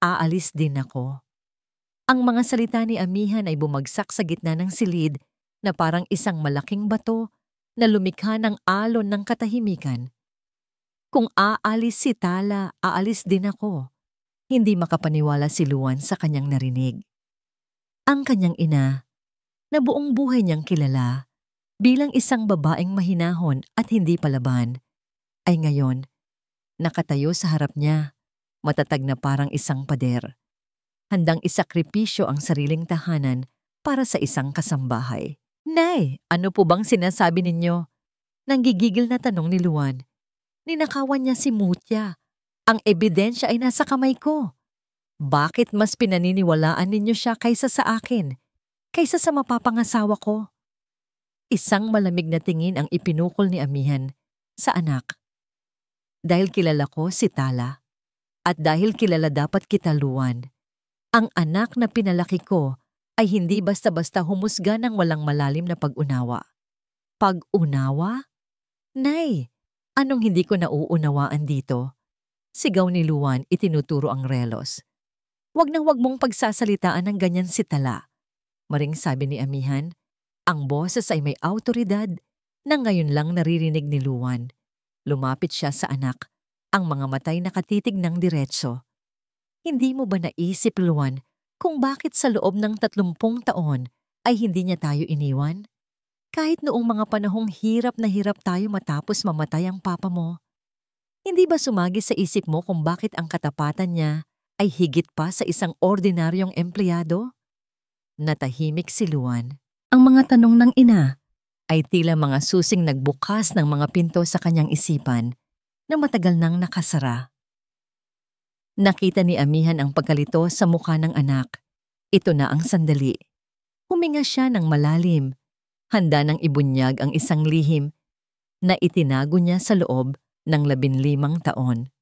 Aalis din ako. Ang mga salita ni Amihan ay bumagsak sa gitna ng silid na parang isang malaking bato na lumikha ng alon ng katahimikan. Kung aalis si Tala, aalis din ako. Hindi makapaniwala si Luan sa kanyang narinig. Ang kanyang ina, na buong buhay niyang kilala bilang isang babaeng mahinahon at hindi palaban, ay ngayon nakatayo sa harap niya, matatag na parang isang pader. Handang isakripisyo ang sariling tahanan para sa isang kasambahay. Nay, ano po bang sinasabi ninyo? Nanggigigil na tanong ni Luan. Ninakawan niya si Mutya. Ang ebidensya ay nasa kamay ko. Bakit mas pinaniniwalaan ninyo siya kaysa sa akin? Kaysa sa mapapangasawa ko? Isang malamig na tingin ang ipinukol ni Amihan sa anak. Dahil kilala ko si Tala, at dahil kilala dapat kita, Luan, ang anak na pinalaki ko ay hindi basta-basta humusga ng walang malalim na pag-unawa. Pag-unawa? Nay, anong hindi ko nauunawaan dito? Sigaw ni Luan, itinuturo ang relos. Wag na wag mong pagsasalitaan ng ganyan si Tala. Maring sabi ni Amihan, ang boses ay may awtoridad na ngayon lang naririnig ni Luan. Lumapit siya sa anak, ang mga matay nakatitig ng diretso. Hindi mo ba naisip, Luan, kung bakit sa loob ng 30 taon ay hindi niya tayo iniwan? Kahit noong mga panahong hirap na hirap tayo matapos mamatay ang papa mo. Hindi ba sumagi sa isip mo kung bakit ang katapatan niya ay higit pa sa isang ordinaryong empleyado? Natahimik si Luan. Ang mga tanong ng ina ay tila mga susing nagbukas ng mga pinto sa kanyang isipan na matagal nang nakasara. Nakita ni Amihan ang pagkalito sa mukha ng anak. Ito na ang sandali. Huminga siya ng malalim. Handa nang ibunyag ang isang lihim na itinago niya sa loob ng 15 taon.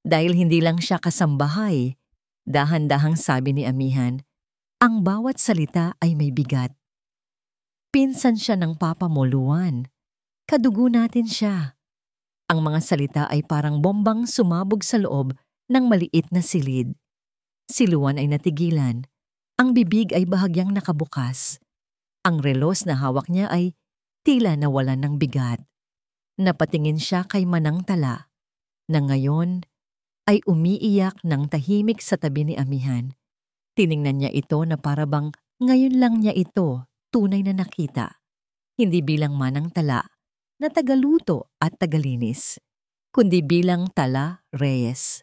Dahil hindi lang siya kasambahay, dahan-dahang sabi ni Amihan, ang bawat salita ay may bigat. Pinsan siya ng papa mo, Luan. Kadugo natin siya. Ang mga salita ay parang bombang sumabog sa loob ng maliit na silid. Si Luan ay natigilan. Ang bibig ay bahagyang nakabukas. Ang relos na hawak niya ay tila nawalan ng bigat. Napatingin siya kay Manang Tala, na ngayon ay umiiyak ng tahimik sa tabi ni Amihan. Tiningnan niya ito na parabang ngayon lang niya ito tunay na nakita. Hindi bilang Manang Tala na tagaluto at tagalinis, kundi bilang Tala Reyes,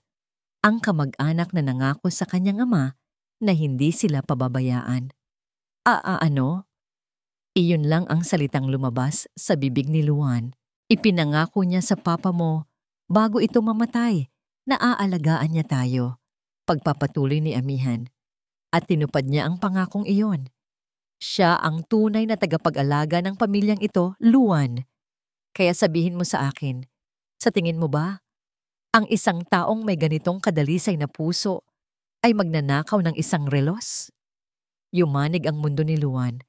ang kamag-anak na nangako sa kanyang ama na hindi sila pababayaan. Ano? Iyon lang ang salitang lumabas sa bibig ni Luan. Ipinangako niya sa papa mo bago ito mamatay na aalagaan niya tayo. Pagpapatuloy ni Amihan. At tinupad niya ang pangakong iyon. Siya ang tunay na tagapag-alaga ng pamilyang ito, Luan. Kaya sabihin mo sa akin, sa tingin mo ba, ang isang taong may ganitong kadalisay na puso ay magnanakaw ng isang relos? Yumanig ang mundo ni Luan.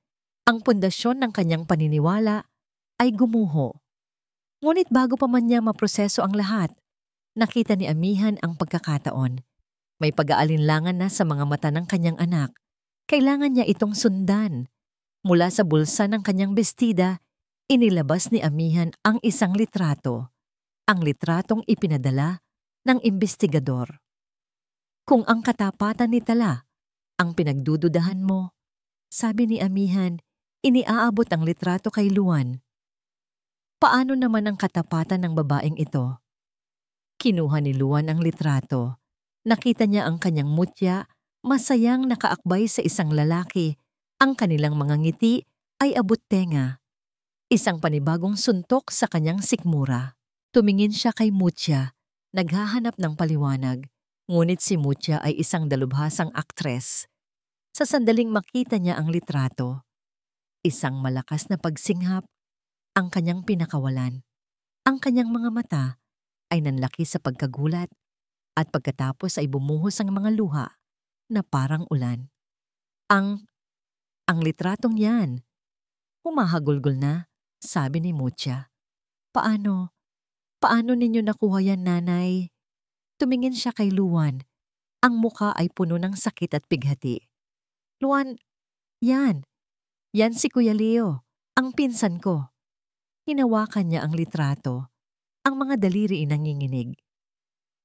Ang pundasyon ng kanyang paniniwala ay gumuho. Ngunit bago pa man niya maproseso ang lahat, nakita ni Amihan ang pagkakataon. May pag-aalinlangan na sa mga mata ng kanyang anak. Kailangan niya itong sundan. Mula sa bulsa ng kanyang bestida, inilabas ni Amihan ang isang litrato. Ang litratong ipinadala ng imbestigador. Kung ang katapatan ni Tala ang pinagdududahan mo, sabi ni Amihan, iniaabot ang litrato kay Luan. Paano naman ang katapatan ng babaeng ito? Kinuha ni Luan ang litrato. Nakita niya ang kanyang mutya, masayang nakaakbay sa isang lalaki. Ang kanilang mga ngiti ay abot tenga. Isang panibagong suntok sa kanyang sikmura. Tumingin siya kay Mutya, naghahanap ng paliwanag. Ngunit si Mutya ay isang dalubhasang aktres. Sa sandaling makita niya ang litrato, isang malakas na pagsinghap ang kanyang pinakawalan. Ang kanyang mga mata ay nanlaki sa pagkagulat at pagkatapos ay bumuhos ang mga luha na parang ulan. Ang litratong yan. Humahagulgol na, sabi ni Mutya. Paano ninyo nakuha yan, nanay? Tumingin siya kay Luan. Ang muka ay puno ng sakit at bighati. Luan, yan si Kuya Leo, ang pinsan ko. Hinawakan niya ang litrato. Ang mga daliri ay nanginginig.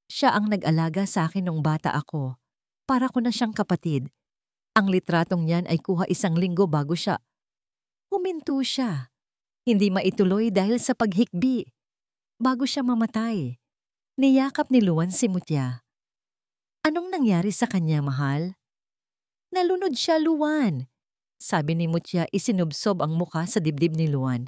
Siya ang nag-alaga sa akin nung bata ako. Para ko na siyang kapatid. Ang litratong yan ay kuha 1 linggo bago siya. Huminto siya. Hindi maituloy dahil sa paghikbi. Bago siya mamatay, niyakap ni Luan si Mutya. Anong nangyari sa kanya, mahal? Nalunod siya, Luan. Sabi ni Mutya, isinubsob ang muka sa dibdib ni Luan.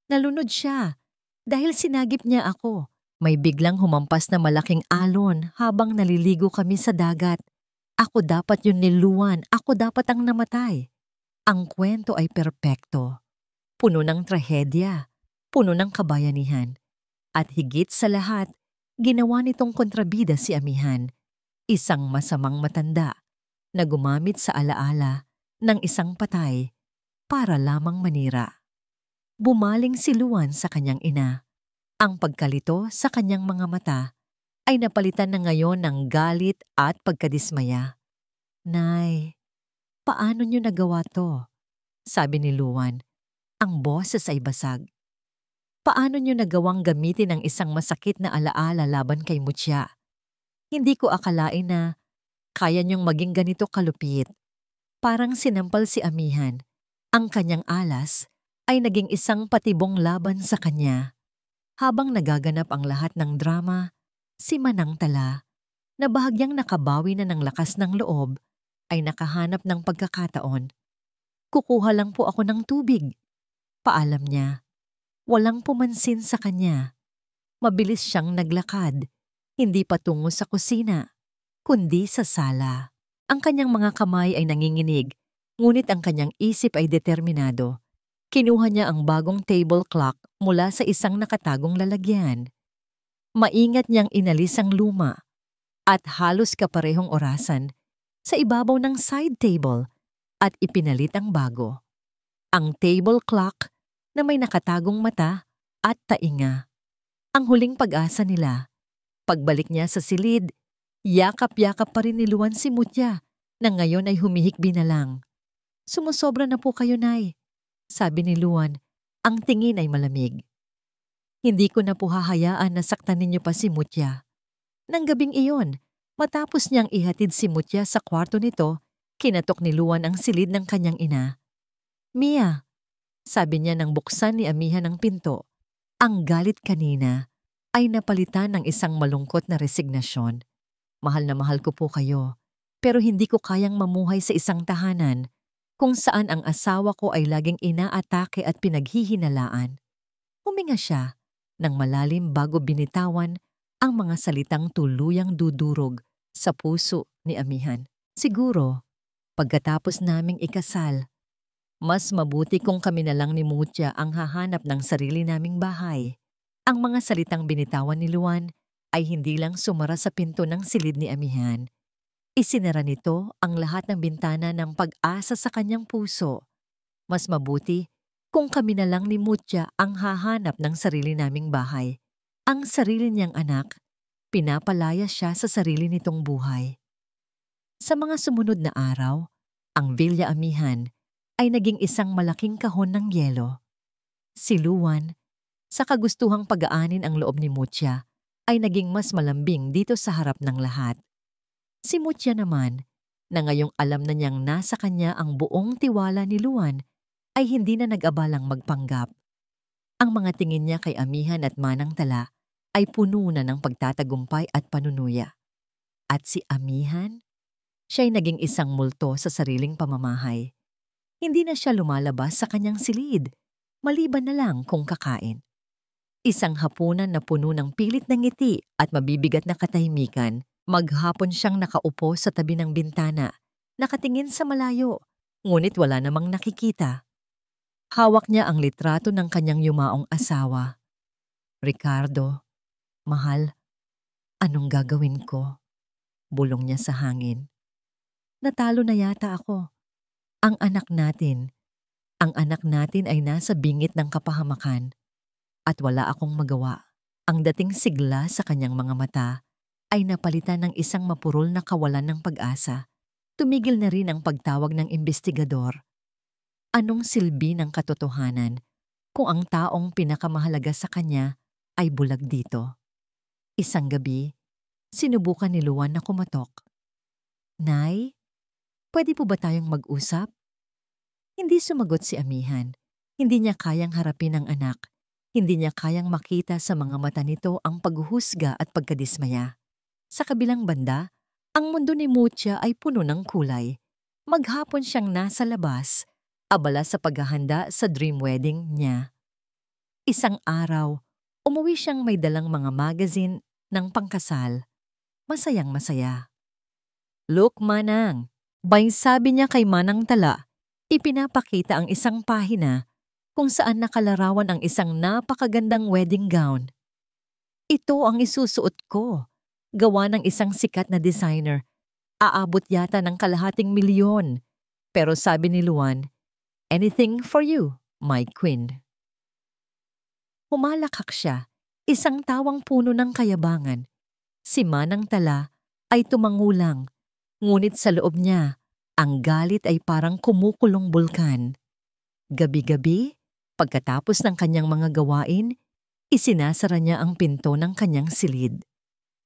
Nalunod siya dahil sinagip niya ako. May biglang humampas na malaking alon habang naliligo kami sa dagat. Ako dapat yun ni Luan, ako dapat ang namatay. Ang kwento ay perpekto. Puno ng trahedya, puno ng kabayanihan. At higit sa lahat, ginawa nitong kontrabida si Amihan, isang masamang matanda na gumamit sa alaala ng isang patay para lamang manira. Bumaling si Luan sa kanyang ina. Ang pagkalito sa kanyang mga mata ay napalitan na ngayon ng galit at pagkadismaya. Nay, paano niyo nagawa to? Sabi ni Luan. Ang boses ay basag. Paano niyo nagawang gamitin ang isang masakit na alaala laban kay Mutya? Hindi ko akalain na kaya niyong maging ganito kalupit. Parang sinampal si Amihan. Ang kanyang alas ay naging isang patibong laban sa kanya. Habang nagaganap ang lahat ng drama, si Manang Tala, na bahagyang nakabawi na ng lakas ng loob, ay nakahanap ng pagkakataon. Kukuha lang po ako ng tubig. Paalam niya. Walang pumansin sa kanya. Mabilis siyang naglakad, hindi patungo sa kusina, kundi sa sala. Ang kanyang mga kamay ay nanginginig, ngunit ang kanyang isip ay determinado. Kinuha niya ang bagong table clock mula sa isang nakatagong lalagyan. Maingat niyang inalis ang luma at halos kaparehong orasan sa ibabaw ng side table at ipinalit ang bago. Ang table clock na may nakatagong mata at tainga. Ang huling pag-asa nila. Pagbalik niya sa silid, yakap-yakap pa rin ni Luan si Mutya na ngayon ay humihikbi na lang. Sumusobra na po kayo, Nay, sabi ni Luan. Ang tingin ay malamig. Hindi ko na po hahayaan na saktan ninyo pa si Mutya. Nang gabing iyon, matapos niyang ihatid si Mutya sa kwarto nito, kinatok ni Luan ang silid ng kanyang ina. Mia, sabi niya nang buksan ni Amihan ang pinto. Ang galit kanina ay napalitan ng isang malungkot na resignasyon. Mahal na mahal ko po kayo, pero hindi ko kayang mamuhay sa isang tahanan kung saan ang asawa ko ay laging inaatake at pinaghihinalaan. Huminga siya ng malalim bago binitawan ang mga salitang tuluyang dudurog sa puso ni Amihan. Siguro, pagkatapos naming ikasal, mas mabuti kung kami na lang ni Mutya ang hahanap ng sarili naming bahay. Ang mga salitang binitawan ni Luan ay hindi lang sumara sa pinto ng silid ni Amihan. Isinara nito ang lahat ng bintana ng pag-asa sa kanyang puso. Mas mabuti kung kami na lang ni Mutya ang hahanap ng sarili naming bahay. Ang sarili niyang anak, pinapalaya siya sa sarili nitong buhay. Sa mga sumunod na araw, ang Villa Amihan ay naging isang malaking kahon ng yelo. Si Luan, sa kagustuhang pag-aanin ang loob ni Mutya, ay naging mas malambing dito sa harap ng lahat. Si Mutya naman, na ngayong alam na niyang nasa kanya ang buong tiwala ni Luan, ay hindi na nag-abalang magpanggap. Ang mga tingin niya kay Amihan at Manang Tala ay puno na ng pagtatagumpay at panunuya. At si Amihan, siya'y naging isang multo sa sariling pamamahay. Hindi na siya lumalabas sa kanyang silid, maliban na lang kung kakain. Isang hapunan na puno ng pilit ng ngiti at mabibigat na katahimikan, maghapon siyang nakaupo sa tabi ng bintana, nakatingin sa malayo, ngunit wala namang nakikita. Hawak niya ang litrato ng kanyang yumaong asawa. Ricardo, mahal, anong gagawin ko? Bulong niya sa hangin. Natalo na yata ako. Ang anak natin ay nasa bingit ng kapahamakan at wala akong magawa. Ang dating sigla sa kanyang mga mata ay napalitan ng isang mapurol na kawalan ng pag-asa. Tumigil na rin ang pagtawag ng imbestigador. Anong silbi ng katotohanan kung ang taong pinakamahalaga sa kanya ay bulag dito? Isang gabi, sinubukan ni Luan na kumatok. Nay, pwede po ba tayong mag-usap? Hindi sumagot si Amihan. Hindi niya kayang harapin ang anak. Hindi niya kayang makita sa mga mata nito ang paghuhusga at pagkadismaya. Sa kabilang banda, ang mundo ni Mutya ay puno ng kulay. Maghapon siyang nasa labas, abala sa paghahanda sa dream wedding niya. Isang araw, umuwi siyang may dalang mga magazine ng pangkasal. Masayang masaya. Look, Manang, bay sabi niya kay Manang Tala, ipinapakita ang isang pahina kung saan nakalarawan ang isang napakagandang wedding gown. Ito ang isusuot ko. Gawa ng isang sikat na designer. Aabot yata ng $250,000. Pero sabi ni Luan, anything for you, my queen. Humalakhak siya, isang tawang puno ng kayabangan. Si Manang Tala ay tumangulang, ngunit sa loob niya, ang galit ay parang kumukulong bulkan. Gabi-gabi, pagkatapos ng kanyang mga gawain, isinasara niya ang pinto ng kanyang silid.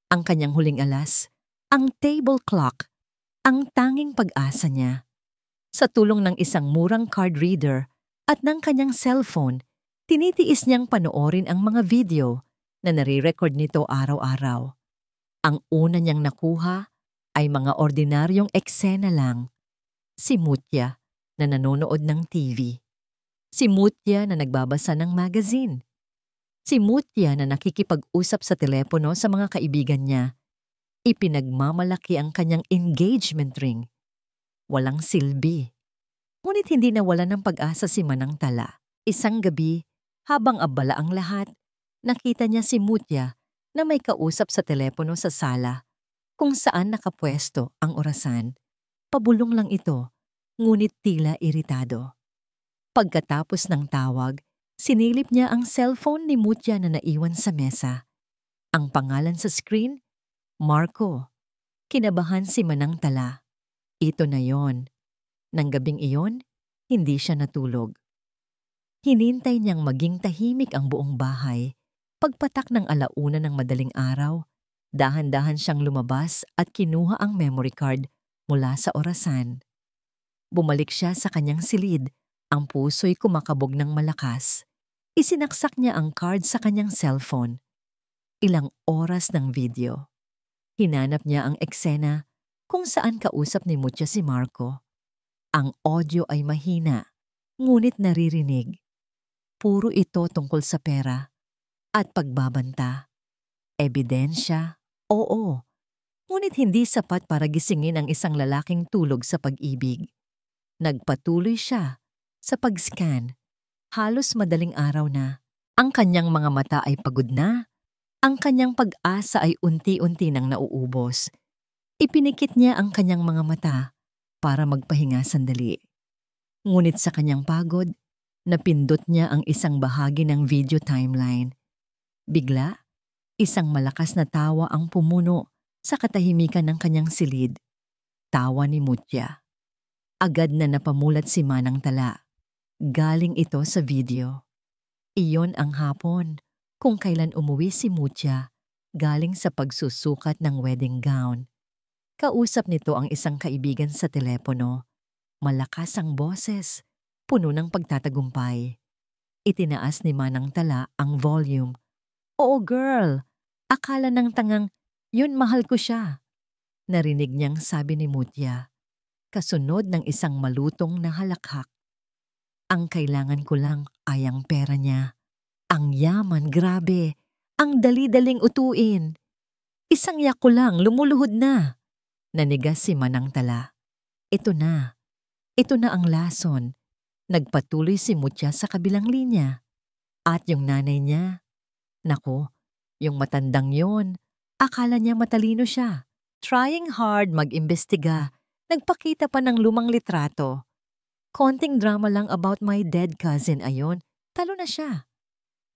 Ang kanyang huling alas, ang table clock, ang tanging pag-asa niya. Sa tulong ng isang murang card reader at ng kanyang cellphone, tinitiis niyang panoorin ang mga video na nare-record nito araw-araw. Ang una niyang nakuha ay mga ordinaryong eksena lang. Si Mutya na nanonood ng TV. Si Mutya na nagbabasa ng magazine. Si Mutya na nakikipag-usap sa telepono sa mga kaibigan niya. Ipinagmamalaki ang kanyang engagement ring. Walang silbi. Ngunit hindi nawala ng pag-asa si Manang Tala. Isang gabi, habang abala ang lahat, nakita niya si Mutya na may kausap sa telepono sa sala, kung saan nakapwesto ang orasan. Pabulong lang ito, ngunit tila iritado. Pagkatapos ng tawag, Sinilip niya ang cellphone ni Mutya na naiwan sa mesa. Ang pangalan sa screen, Marco. Kinabahan si Manang Tala. Ito na yon. Nang gabing iyon, hindi siya natulog. Hinintay niyang maging tahimik ang buong bahay. Pagpatak ng 1:00 ng madaling araw, dahan-dahan siyang lumabas at kinuha ang memory card mula sa orasan. Bumalik siya sa kanyang silid, ang puso'y kumakabog ng malakas. Isinaksak niya ang card sa kanyang cellphone. Ilang oras ng video. Hinanap niya ang eksena kung saan kausap ni Mutya si Marco. Ang audio ay mahina, ngunit naririnig. Puro ito tungkol sa pera at pagbabanta. Ebidensya, oo. Ngunit hindi sapat para gisingin ang isang lalaking tulog sa pag-ibig. Nagpatuloy siya sa pag-scan. Halos madaling araw na. Ang kanyang mga mata ay pagod na. Ang kanyang pag-asa ay unti-unti nang nauubos. Ipinikit niya ang kanyang mga mata para magpahinga sandali. Ngunit sa kanyang pagod, napindot niya ang isang bahagi ng video timeline. Bigla, isang malakas na tawa ang pumuno sa katahimikan ng kanyang silid. Tawa ni Mutya. Agad na napamulat si Manang Tala. Galing ito sa video. Iyon ang hapon kung kailan umuwi si Mutya galing sa pagsusukat ng wedding gown. Kausap nito ang isang kaibigan sa telepono. Malakas ang boses, puno ng pagtatagumpay. Itinaas ni Manang Tala ang volume. Oo girl, akala ng tangang, yun mahal ko siya. Narinig niyang sabi ni Mutya, kasunod ng isang malutong na halakhak. Ang kailangan ko lang ay ang pera niya. Ang yaman, grabe. Ang dali-daling utuin. Isang yak ko lang, lumuluhod na. Nanigas si Manang Tala. Ito na. Ito na ang lason. Nagpatuloy si Mutya sa kabilang linya. At yung nanay niya, nako, yung matandang yon, akala niya matalino siya. Trying hard mag-imbestiga, nagpakita pa ng lumang litrato. Konting drama lang about my dead cousin ayon, talo na siya.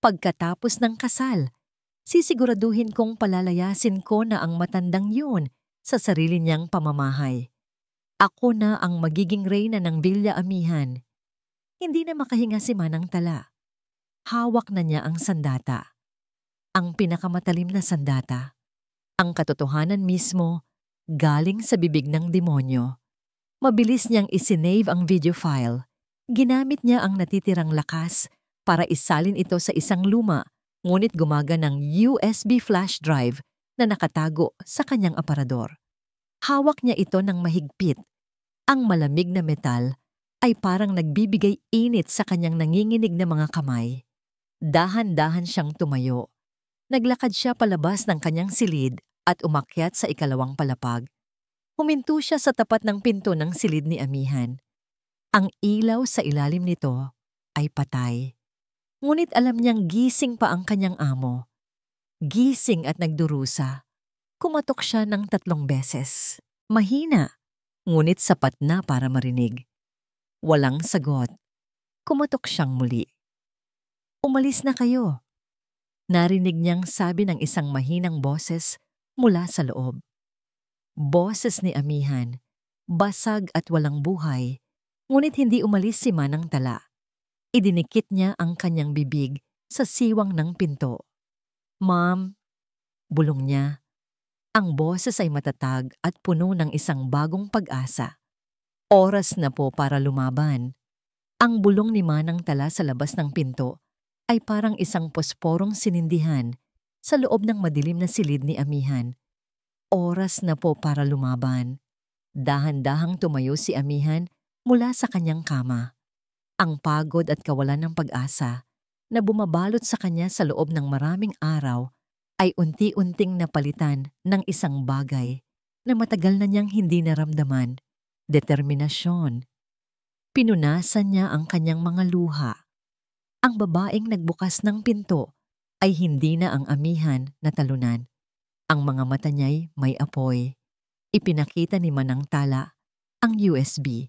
Pagkatapos ng kasal, sisiguraduhin kong palalayasin ko na ang matandang yun sa sarili niyang pamamahay. Ako na ang magiging reyna ng Villa Amihan. Hindi na makahinga si Manang Tala. Hawak na niya ang sandata. Ang pinakamatalim na sandata. Ang katotohanan mismo, galing sa bibig ng demonyo. Mabilis niyang isinave ang video file. Ginamit niya ang natitirang lakas para isalin ito sa isang luma, ngunit gumaganang USB flash drive na nakatago sa kanyang aparador. Hawak niya ito ng mahigpit. Ang malamig na metal ay parang nagbibigay init sa kanyang nanginginig na mga kamay. Dahan-dahan siyang tumayo. Naglakad siya palabas ng kanyang silid at umakyat sa 2nd palapag. Huminto siya sa tapat ng pinto ng silid ni Amihan. Ang ilaw sa ilalim nito ay patay. Ngunit alam niyang gising pa ang kanyang amo. Gising at nagdurusa. Kumatok siya ng 3 beses. Mahina, ngunit sapat na para marinig. Walang sagot. Kumatok siyang muli. Umalis na kayo. Narinig niyang sabi ng isang mahinang boses mula sa loob. Boses ni Amihan, basag at walang buhay, ngunit hindi umalis si Manang Tala. Idinikit niya ang kanyang bibig sa siwang ng pinto. Ma'am, bulong niya. Ang boses ay matatag at puno ng isang bagong pag-asa. Oras na po para lumaban. Ang bulong ni Manang Tala sa labas ng pinto ay parang isang posporong sinindihan sa loob ng madilim na silid ni Amihan. Oras na po para lumaban. Dahan-dahang tumayo si Amihan mula sa kanyang kama. Ang pagod at kawalan ng pag-asa na bumabalot sa kanya sa loob ng maraming araw ay unti-unting napalitan ng isang bagay na matagal na niyang hindi naramdaman, determinasyon. Pinunasan niya ang kanyang mga luha. Ang babaeng nagbukas ng pinto ay hindi na ang Amihan na talunan. Ang mga mata niya'y may apoy. Ipinakita ni Manang Tala ang USB.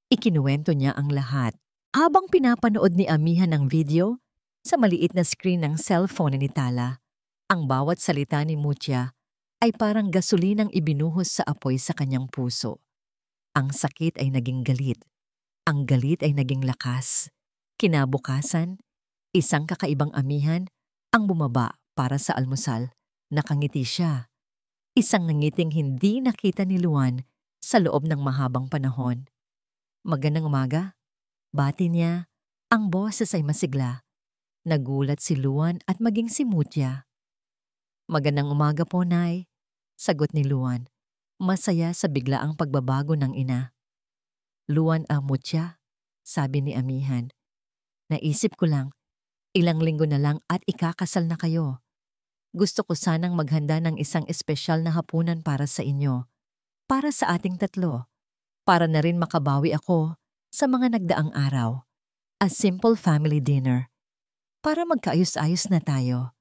Ikinuwento niya ang lahat. Habang pinapanood ni Amihan ang video, Sa maliit na screen ng cellphone ni Tala, ang bawat salita ni Mutya ay parang gasolinang ibinuhos sa apoy sa kanyang puso. Ang sakit ay naging galit. Ang galit ay naging lakas. Kinabukasan, isang kakaibang amihan ang bumaba para sa almusal. Nakangiti siya. Isang ngangiting hindi nakita ni Luan sa loob ng mahabang panahon. Magandang umaga. Bati niya. Ang boses ay masigla. Nagulat si Luan at maging si Mutya. Magandang umaga po, Nay. Sagot ni Luan. Masaya sa biglaang pagbabago ng ina. Luan Mutya, sabi ni amihan. Naisip ko lang, ilang linggo na lang at ikakasal na kayo. Gusto ko sanang maghanda ng isang espesyal na hapunan para sa inyo. Para sa ating tatlo. Para na rin makabawi ako sa mga nagdaang araw. A simple family dinner. Para magkaayos-ayos na tayo.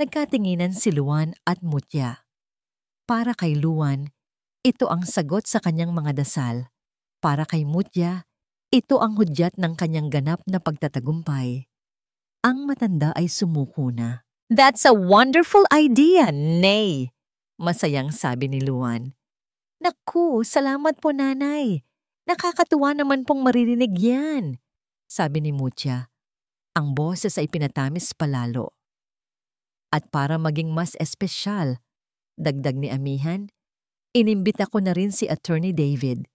Nagkatinginan si Luan at Mutya. Para kay Luan, ito ang sagot sa kanyang mga dasal. Para kay Mutya, ito ang hudyat ng kanyang ganap na pagtatagumpay. Ang matanda ay sumuko na. That's a wonderful idea, Nay! Masayang sabi ni Luan. Naku, salamat po, Nanay. Nakakatuwa naman pong maririnig yan, sabi ni Mutya. Ang boses ay pinatamis palalo. At para maging mas espesyal, dagdag ni amihan, inimbita ko na rin si Attorney David,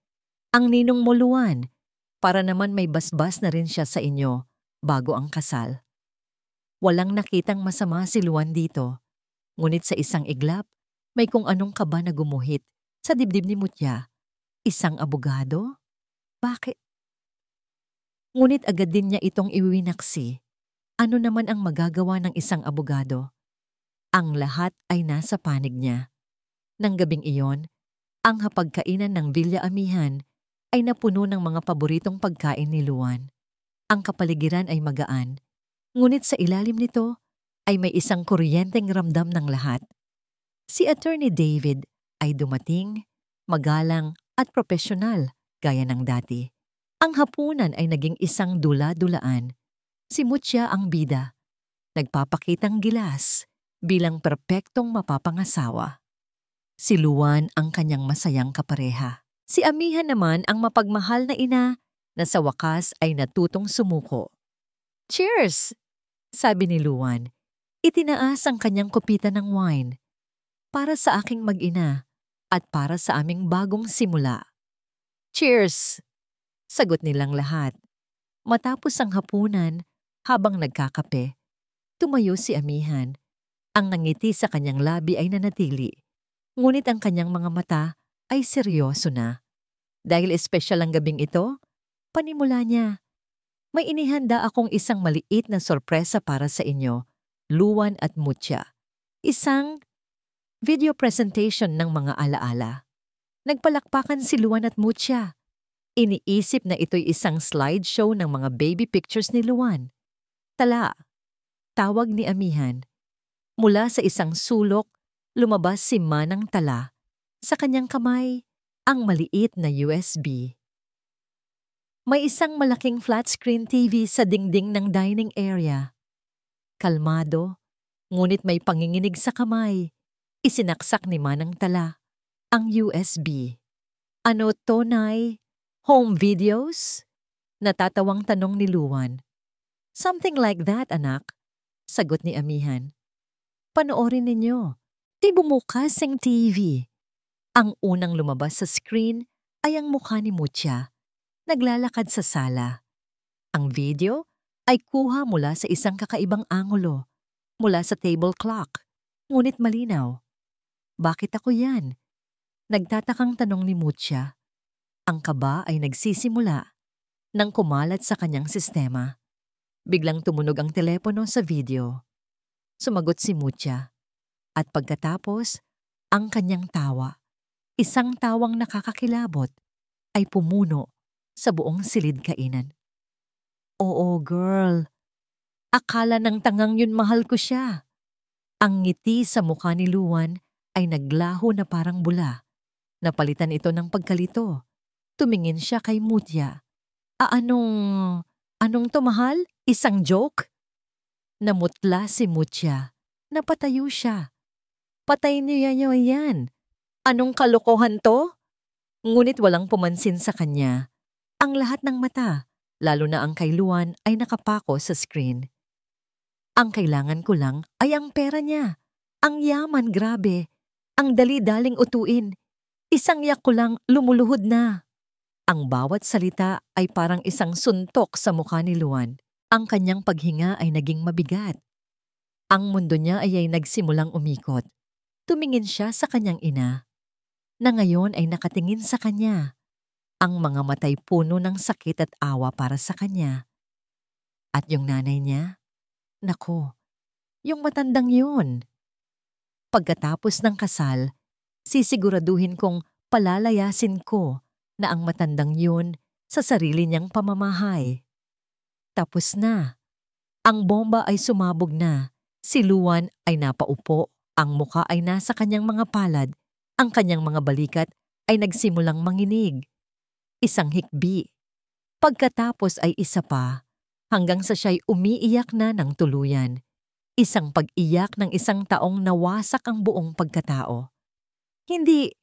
ang ninong mo Luan, para naman may basbas na rin siya sa inyo bago ang kasal. Walang nakitang masama si Luan dito, ngunit sa isang iglap, may kung anong kaba na gumuhit sa dibdib ni Mutya. Isang abogado? Bakit? Ngunit agad din niya itong iwinaksi. Ano naman ang magagawa ng isang abogado? Ang lahat ay nasa panig niya. Nang gabing iyon, ang hapagkainan ng Villa Amihan ay napuno ng mga paboritong pagkain ni Luan. Ang kapaligiran ay magaan, ngunit sa ilalim nito ay may isang kuryenteng ramdam ng lahat. Si Attorney David ay dumating, magalang at profesional gaya ng dati. Ang hapunan ay naging isang dula-dulaan. Si Mutya ang bida, nagpapakitang gilas bilang perpektong mapapangasawa. Si Luan ang kanyang masayang kapareha. Si amihan naman ang mapagmahal na ina na sa wakas ay natutong sumuko. Cheers! Sabi ni Luan. Itinaas ang kanyang kupita ng wine. Para sa aking mag-ina at para sa aming bagong simula. Cheers! Sagot nilang lahat. Matapos ang hapunan, habang nagkakape, tumayo si amihan. Ang nangiti sa kanyang labi ay nanatili, ngunit ang kanyang mga mata ay seryoso na. Dahil espesyal ang gabing ito, panimula niya. May inihanda akong isang maliit na sorpresa para sa inyo, Luan at Mutya. Isang video presentation ng mga alaala. Nagpalakpakan si Luan at Mutya. Iniisip na ito'y isang slideshow ng mga baby pictures ni Luan. Tala, tawag ni amihan. Mula sa isang sulok, lumabas si Manang Tala. Sa kanyang kamay, ang maliit na USB. May isang malaking flat-screen TV sa dingding ng dining area. Kalmado, ngunit may panginginig sa kamay. Isinaksak ni Manang Tala ang USB. Ano to, Nay? Home videos? Natatawang tanong ni Luan. Something like that, anak. Sagot ni amihan. Panoorin ninyo. Di bumukas ang TV. Ang unang lumabas sa screen ay ang mukha ni Mutya. Naglalakad sa sala. Ang video ay kuha mula sa isang kakaibang angulo, mula sa table clock, ngunit malinaw. Bakit ako yan? Nagtatakang tanong ni Mutya. Ang kaba ay nagsisimula nang kumalat sa kanyang sistema. Biglang tumunog ang telepono sa video. Sumagot si Mutya. At pagkatapos, ang kanyang tawa, isang tawang nakakakilabot, ay pumuno sa buong silid kainan. Oo, girl. Akala ng tangang yun mahal ko siya. Ang ngiti sa mukha ni Luan ay naglaho na parang bula. Napalitan ito ng pagkalito. Tumingin siya kay Mutya. Anong to, mahal? Isang joke? Namutla si Mutia. Napatayo siya. Patay niya yan. Anong kalokohan to? Ngunit walang pumansin sa kanya. Ang lahat ng mata, lalo na ang kay Luan, ay nakapako sa screen. Ang kailangan ko lang ay ang pera niya. Ang yaman, grabe. Ang dali-daling utuin. Isang yak ko lang lumuluhod na. Ang bawat salita ay parang isang suntok sa mukha ni Luan. Ang kanyang paghinga ay naging mabigat. Ang mundo niya ay nagsimulang umikot. Tumingin siya sa kanyang ina, na ngayon ay nakatingin sa kanya. Ang mga matay puno ng sakit at awa para sa kanya. At yung nanay niya? Nako, yung matandang yun. Pagkatapos ng kasal, sisiguraduhin kong palalayasin ko na ang matandang yun sa sarili niyang pamamahay. Tapos na. Ang bomba ay sumabog na. Si Luan ay napaupo. Ang muka ay nasa kanyang mga palad. Ang kanyang mga balikat ay nagsimulang manginig. Isang hikbi. Pagkatapos ay isa pa, hanggang sa siya'y umiiyak na ng tuluyan. Isang pag-iyak ng isang taong nawasak ang buong pagkatao. Hindi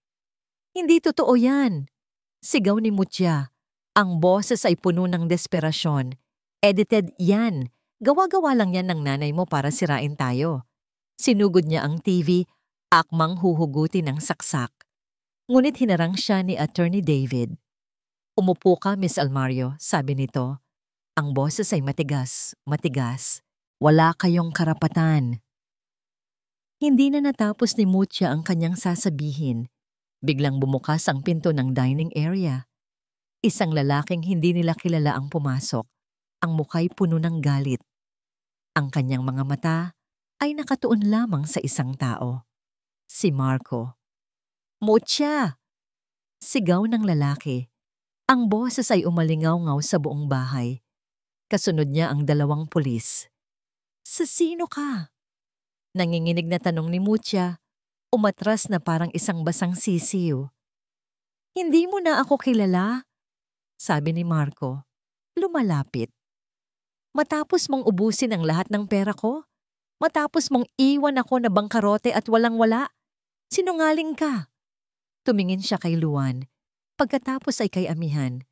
totoo yan. Sigaw ni Mutia. Ang boses ay puno ng desperasyon. Edited yan. Gawa-gawa lang yan ng nanay mo para sirain tayo. Sinugod niya ang TV, akmang huhugutin ng saksak. Ngunit hinarang siya ni Attorney David. Umupo ka, Miss Almario, sabi nito. Ang boses ay matigas. Wala kayong karapatan. Hindi na natapos ni Mutia ang kanyang sasabihin. Biglang bumukas ang pinto ng dining area. Isang lalaking hindi nila kilala ang pumasok. Ang mukha'y puno ng galit. Ang kanyang mga mata ay nakatuon lamang sa isang tao. Si Marco. Mutia! Sigaw ng lalaki. Ang boses ay umalingaw-ngaw sa buong bahay. Kasunod niya ang dalawang pulis. Sa sino ka? Nanginginig na tanong ni Mutia. Umatras na parang isang basang sisiw. Hindi mo na ako kilala? Sabi ni Marco. Lumalapit. Matapos mong ubusin ang lahat ng pera ko? Matapos mong iwan ako na bangkarote at walang-wala? Sinungaling ka. Tumingin siya kay Luan. Pagkatapos ay kay Amihan.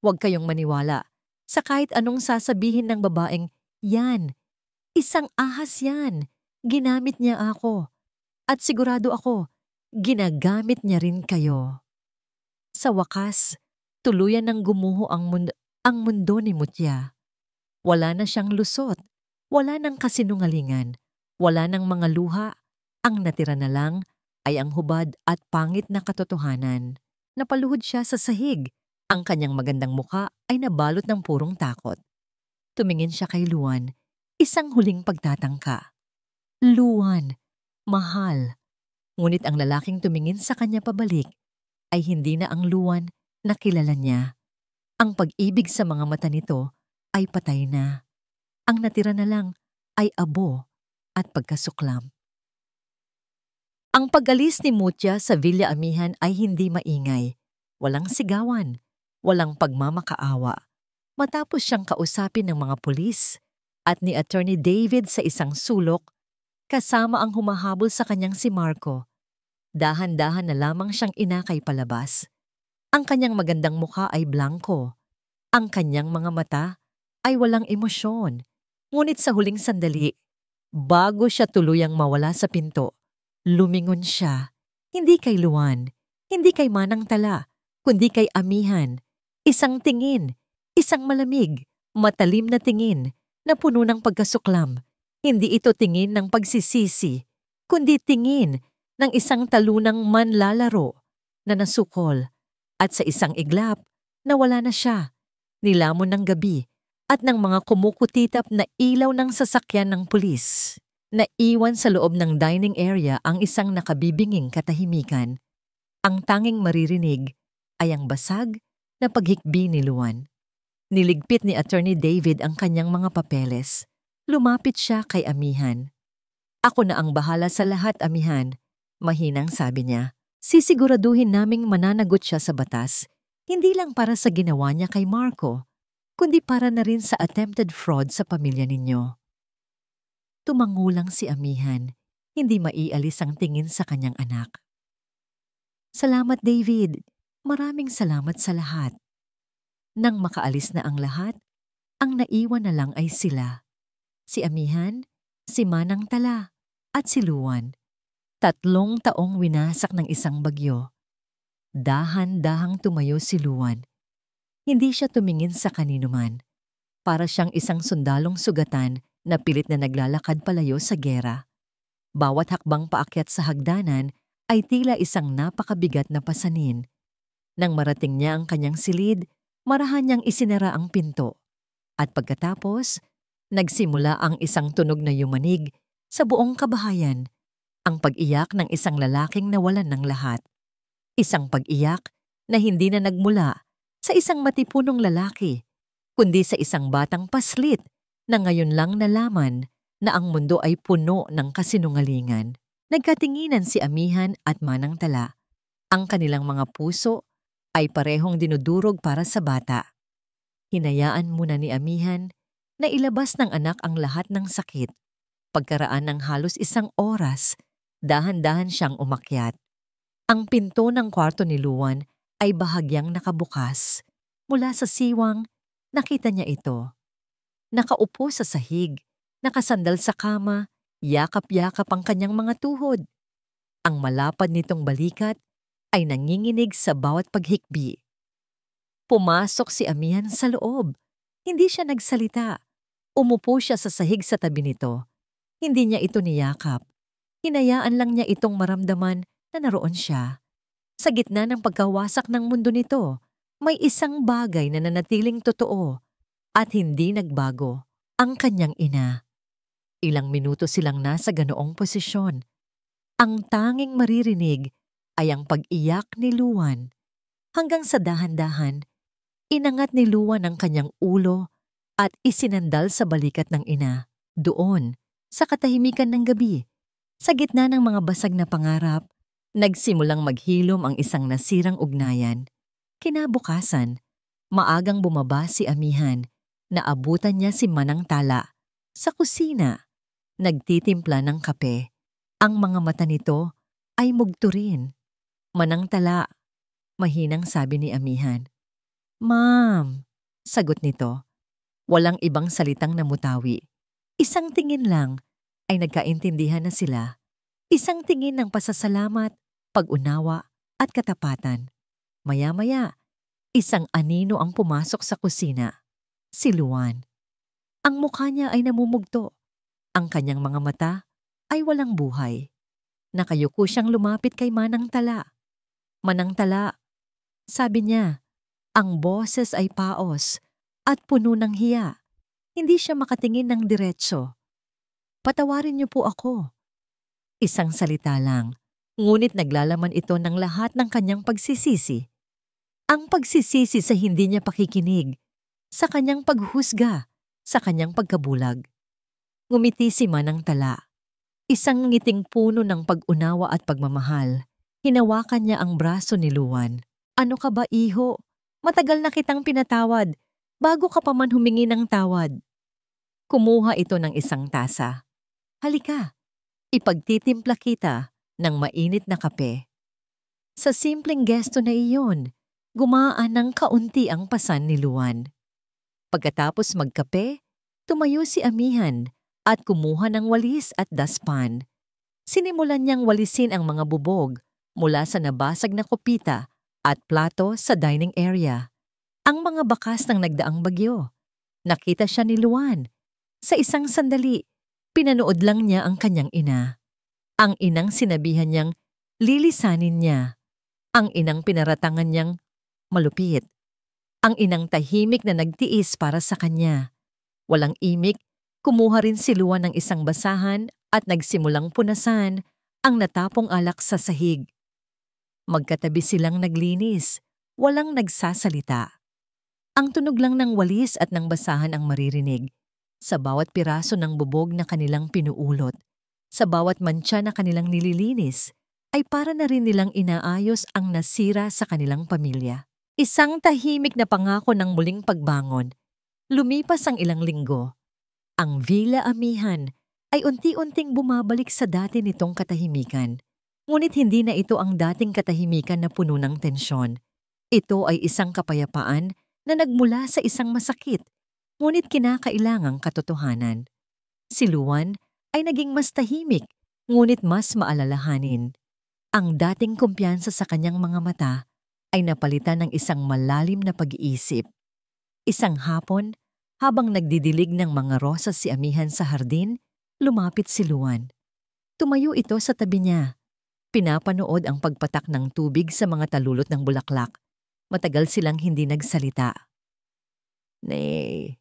Huwag kayong maniwala sa kahit anong sasabihin ng babaeng, yan, isang ahas yan. Ginamit niya ako. At sigurado ako, ginagamit niya rin kayo. Sa wakas, tuluyan ng gumuho ang mundo ni Mutia. Wala na siyang lusot, wala nang kasinungalingan, wala nang mga luha. Ang natira na lang ay ang hubad at pangit na katotohanan. Napaluhod siya sa sahig. Ang kanyang magandang muka ay nabalot ng purong takot. Tumingin siya kay Luan, isang huling pagtatangka. Luan, mahal. Ngunit ang lalaking tumingin sa kanya pabalik ay hindi na ang Luan na kilala niya. Ang pag-ibig sa mga mata nito ay patay na. Ang natira na lang ay abo at pagkasuklam. Ang pag-alis ni Mutia sa Villa Amihan ay hindi maingay. Walang sigawan, walang pagmamakaawa. Matapos siyang kausapin ng mga pulis at ni Attorney David sa isang sulok, kasama ang humahabol sa kanyang si Marco. Dahan-dahan na lamang siyang inakay palabas. Ang kanyang magandang mukha ay blanko. Ang kanyang mga mata ay walang emosyon. Ngunit sa huling sandali, bago siya tuluyang mawala sa pinto, lumingon siya. Hindi kay Luan, hindi kay Manang Tala, kundi kay Amihan. Isang tingin, isang malamig, matalim na tingin na puno ng pagkasuklam. Hindi ito tingin ng pagsisisi, kundi tingin ng isang talunang manlalaro na nasukol. At sa isang iglap, nawala na siya. Nilamon ng gabi at ng mga kumukutitap na ilaw ng sasakyan ng pulis. Naiwan sa loob ng dining area ang isang nakabibinging katahimikan. Ang tanging maririnig ay ang basag na paghikbi ni Luan. Niligpit ni Attorney David ang kanyang mga papeles. Lumapit siya kay Amihan. Ako na ang bahala sa lahat, Amihan. Mahinang sabi niya. Sisiguraduhin naming mananagot siya sa batas, hindi lang para sa ginawa niya kay Marco, kundi para na rin sa attempted fraud sa pamilya ninyo. Tumangulang si Amihan, hindi maialis ang tingin sa kanyang anak. Salamat, David. Maraming salamat sa lahat. Nang makaalis na ang lahat, ang naiwan na lang ay sila. Si Amihan, si Manang Tala, at si Luan. 3 taong winasak ng isang bagyo. Dahan-dahang tumayo si Luan. Hindi siya tumingin sa kanino man. Para siyang isang sundalong sugatan na pilit na naglalakad palayo sa gera. Bawat hakbang paakyat sa hagdanan ay tila isang napakabigat na pasanin. Nang marating niya ang kanyang silid, marahan niyang isinara ang pinto. At pagkatapos, nagsimula ang isang tunog na yumanig sa buong kabahayan, ang pag-iyak ng isang lalaking nawalan ng lahat. Isang pag-iyak na hindi na nagmula sa isang matipunong lalaki, kundi sa isang batang paslit na ngayon lang nalaman na ang mundo ay puno ng kasinungalingan. Nagkatinginan si Amihan at Manang Tala. Ang kanilang mga puso ay parehong dinudurog para sa bata. Hinayaan muna ni Amihan na ilabas ng anak ang lahat ng sakit. Pagkaraan ng halos 1 oras, dahan-dahan siyang umakyat. Ang pinto ng kwarto ni Luan ay bahagyang nakabukas. Mula sa siwang, nakita niya ito. Nakaupo sa sahig, nakasandal sa kama, yakap-yakap ang kanyang mga tuhod. Ang malapad nitong balikat ay nanginginig sa bawat paghikbi. Pumasok si Amihan sa loob. Hindi siya nagsalita. Umupo siya sa sahig sa tabi nito. Hindi niya ito niyakap. Hinayaan lang niya itong maramdaman na naroon siya. Sa gitna ng pagkawasak ng mundo nito, may isang bagay na nanatiling totoo at hindi nagbago, ang kanyang ina. Ilang minuto silang nasa ganoong posisyon. Ang tanging maririnig ay ang pag-iyak ni Luan. Hanggang sa dahan-dahan, inangat ni Luan ang kanyang ulo at isinandal sa balikat ng ina. Doon, sa katahimikan ng gabi, sa gitna ng mga basag na pangarap, nagsimulang maghilom ang isang nasirang ugnayan. Kinabukasan, maagang bumaba si Amihan. Naabutan niya si Manang Tala sa kusina. Nagtitimpla ng kape. Ang mga mata nito ay mugturin. Manang Tala, mahinang sabi ni Amihan. Ma'am, sagot nito. Walang ibang salitang namutawi. Isang tingin lang ay nagkaintindihan na sila. Isang tingin ng pasasalamat, pag-unawa at katapatan. Maya-maya, isang anino ang pumasok sa kusina. Si Luan. Ang mukha niya ay namumugto. Ang kanyang mga mata ay walang buhay. Nakayuko siyang lumapit kay Manang Tala. Manang Tala, sabi niya, ang boses ay paos at puno ng hiya. Hindi siya makatingin ng diretso. Patawarin niyo po ako. Isang salita lang, ngunit naglalaman ito ng lahat ng kanyang pagsisisi. Ang pagsisisi sa hindi niya pakikinig, sa kanyang paghusga, sa kanyang pagkabulag. Ngumiti si Manang Tala. Isang ngiting puno ng pag-unawa at pagmamahal. Hinawakan niya ang braso ni Luan. Ano ka ba, iho? Matagal na kitang pinatawad. Bago ka pa man humingi ng tawad. Kumuha ito ng isang tasa. Halika, ipagtitimpla kita ng mainit na kape. Sa simpleng gesto na iyon, gumaan ng kaunti ang pasan ni Luan. Pagkatapos magkape, tumayo si Amihan at kumuha ng walis at daspan. Sinimulan niyang walisin ang mga bubog mula sa nabasag na kopita at plato sa dining area. Ang mga bakas ng nagdaang bagyo. Nakita siya ni Luan. Sa isang sandali, pinanood lang niya ang kanyang ina. Ang inang sinabihan niyang lilisanin niya. Ang inang pinaratangan niyang malupit. Ang inang tahimik na nagtiis para sa kanya. Walang imik, kumuha rin si Luan ng isang basahan at nagsimulang punasan ang natapong alak sa sahig. Magkatabi silang naglinis, walang nagsasalita. Ang tunog lang ng walis at ng basahan ang maririnig. Sa bawat piraso ng bubog na kanilang pinuulot, sa bawat mantsa na kanilang nililinis, ay para na rin nilang inaayos ang nasira sa kanilang pamilya. Isang tahimik na pangako ng muling pagbangon. Lumipas ang ilang linggo. Ang Villa Amihan ay unti-unting bumabalik sa dati nitong katahimikan. Ngunit hindi na ito ang dating katahimikan na puno ng tensyon. Ito ay isang kapayapaan na nagmula sa isang masakit, ngunit kinakailangang katotohanan. Si Luan ay naging mas tahimik, ngunit mas maalalahanin. Ang dating kumpiyansa sa kanyang mga mata ay napalitan ng isang malalim na pag-iisip. Isang hapon, habang nagdidilig ng mga rosas si Amihan sa hardin, lumapit si Luan. Tumayo ito sa tabi niya. Pinapanood ang pagpatak ng tubig sa mga talulot ng bulaklak. Matagal silang hindi nagsalita. "Nay,"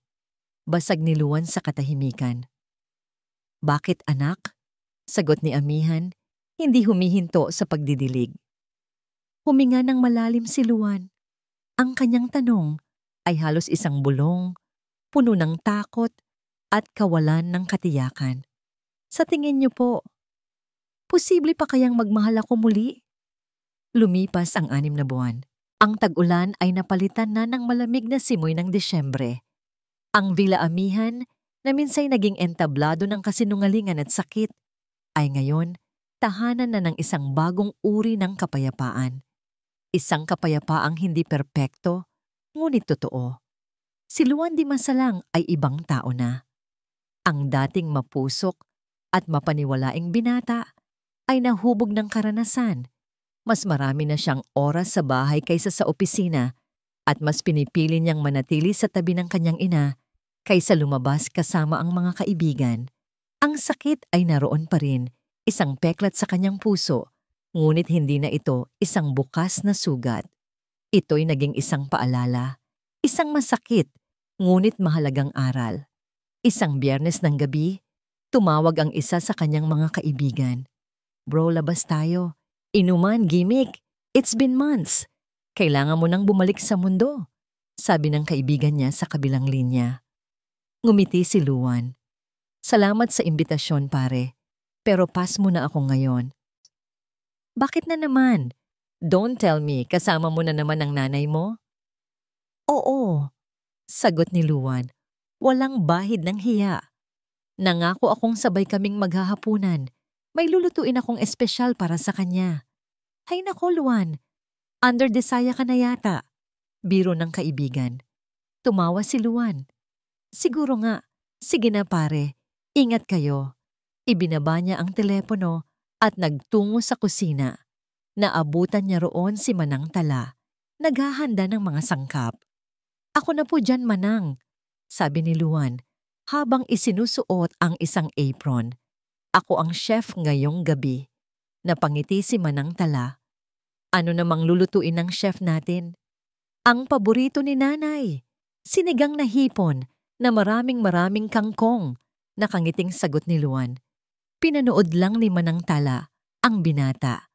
basag ni Luan sa katahimikan. "Bakit, anak?" sagot ni Amihan, hindi humihinto sa pagdidilig. Huminga ng malalim si Luan. Ang kanyang tanong ay halos isang bulong, puno ng takot at kawalan ng katiyakan. "Sa tingin niyo po, posible pa kayang magmahal ako muli?" Lumipas ang 6 na buwan. Ang tag-ulan ay napalitan na ng malamig na simoy ng Disyembre. Ang Villa Amihan, na minsay naging entablado ng kasinungalingan at sakit, ay ngayon tahanan na ng isang bagong uri ng kapayapaan. Isang kapayapaang hindi perpekto, ngunit totoo. Si Luan Di Masalang ay ibang tao na. Ang dating mapusok at mapaniwalaing binata ay nahubog ng karanasan. Mas marami na siyang oras sa bahay kaysa sa opisina at mas pinipili niyang manatili sa tabi ng kanyang ina kaysa lumabas kasama ang mga kaibigan. Ang sakit ay naroon pa rin, isang peklat sa kanyang puso, ngunit hindi na ito isang bukas na sugat. Ito'y naging isang paalala, isang masakit, ngunit mahalagang aral. Isang Biyernes ng gabi, tumawag ang isa sa kanyang mga kaibigan. "Bro, labas tayo. Inuman, gimmick. It's been months. Kailangan mo nang bumalik sa mundo," sabi ng kaibigan niya sa kabilang linya. Ngumiti si Luan. "Salamat sa imbitasyon, pare. Pero pass mo na ako ngayon." "Bakit na naman? Don't tell me kasama mo na naman ang nanay mo?" "Oo," sagot ni Luan. Walang bahid ng hiya. "Nangako akong sabay kaming maghahapunan. May lulutuin akong espesyal para sa kanya." "Hay nako, Luan. Under desaya ka na yata." Biro ng kaibigan. Tumawa si Luan. "Siguro nga. Sige na pare. Ingat kayo." Ibinaba niya ang telepono at nagtungo sa kusina. Naabutan niya roon si Manang Tala. Naghahanda ng mga sangkap. "Ako na po dyan, Manang," sabi ni Luan habang isinusuot ang isang apron. "Ako ang chef ngayong gabi." Napangiti si Manang Tala. "Ano namang lulutuin ng chef natin?" "Ang paborito ni nanay. Sinigang na hipon na maraming kangkong," nakangiting sagot ni Luan. Pinanood lang ni Manang Tala ang binata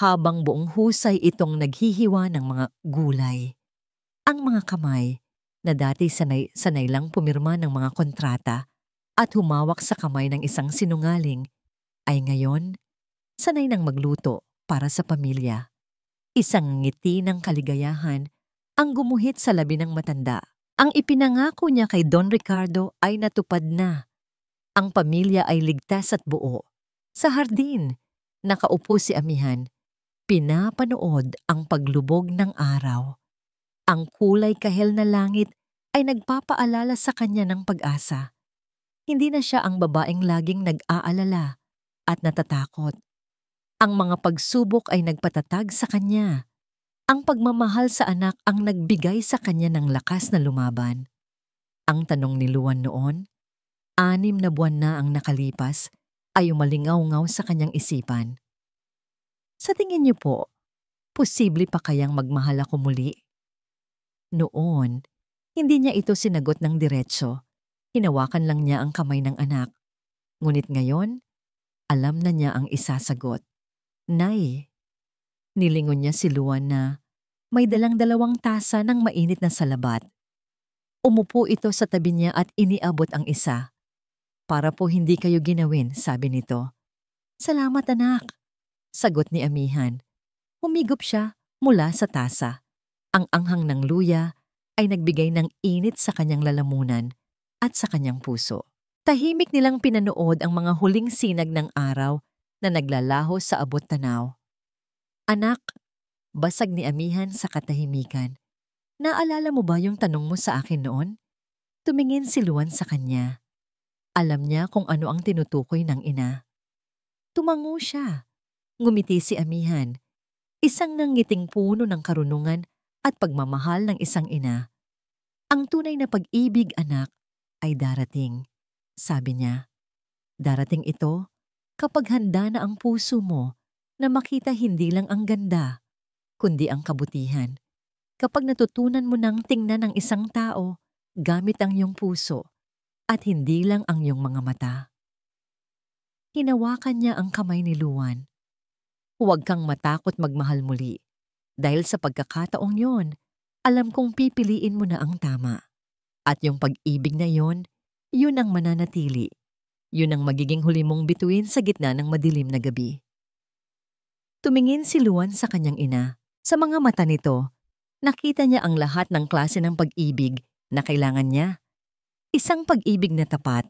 habang buong husay itong naghihiwa ng mga gulay. Ang mga kamay na dati sanay lang pumirma ng mga kontrata at humawak sa kamay ng isang sinungaling ay ngayon sanay nang magluto para sa pamilya. Isang ngiti ng kaligayahan ang gumuhit sa labi ng matanda. Ang ipinangako niya kay Don Ricardo ay natupad na. Ang pamilya ay ligtas at buo. Sa hardin, nakaupo si Amihan. Pinapanood ang paglubog ng araw. Ang kulay kahel na langit ay nagpapaalala sa kanya ng pag-asa. Hindi na siya ang babaeng laging nag-aalala at natatakot. Ang mga pagsubok ay nagpatatag sa kanya. Ang pagmamahal sa anak ang nagbigay sa kanya ng lakas na lumaban. Ang tanong ni Luan noon, 6 na buwan na ang nakalipas, ay umalingaw-ngaw sa kanyang isipan. "Sa tingin niyo po, posible pa kayang magmahal ako muli?" Noon, hindi niya ito sinagot ng diretso. Hinawakan lang niya ang kamay ng anak. Ngunit ngayon, alam na niya ang isasagot. "Nay." Nilingon niya si Luan na may dalang 2 tasa ng mainit na salabat. Umupo ito sa tabi niya at iniabot ang isa. "Para po hindi kayo ginawin," sabi nito. "Salamat, anak," sagot ni Amihan. Humigop siya mula sa tasa. Ang anghang ng luya ay nagbigay ng init sa kanyang lalamunan at sa kanyang puso. Tahimik nilang pinanood ang mga huling sinag ng araw na naglalaho sa abot tanaw. Anak, basag ni amihan sa katahimikan. Naalala mo ba yung tanong mo sa akin noon? Tumingin si Luan sa kanya. Alam niya kung ano ang tinutukoy ng ina. Tumango siya. Ngumiti si amihan. Isang nangiting puno ng karunungan at pagmamahal ng isang ina. Ang tunay na pag-ibig, anak, ay darating. Sabi niya, darating ito kapag handa na ang puso mo na makita hindi lang ang ganda, kundi ang kabutihan. Kapag natutunan mo nang tingnan ang isang tao gamit ang iyong puso at hindi lang ang iyong mga mata. Hinawakan niya ang kamay ni Luan. Huwag kang matakot magmahal muli. Dahil sa pagkakataong yon, alam kong pipiliin mo na ang tama. At yung pag-ibig na yon, yun ang mananatili. Yun ang magiging huli mong bituin sa gitna ng madilim na gabi. Tumingin si Luan sa kanyang ina. Sa mga mata nito, nakita niya ang lahat ng klase ng pag-ibig na kailangan niya. Isang pag-ibig na tapat,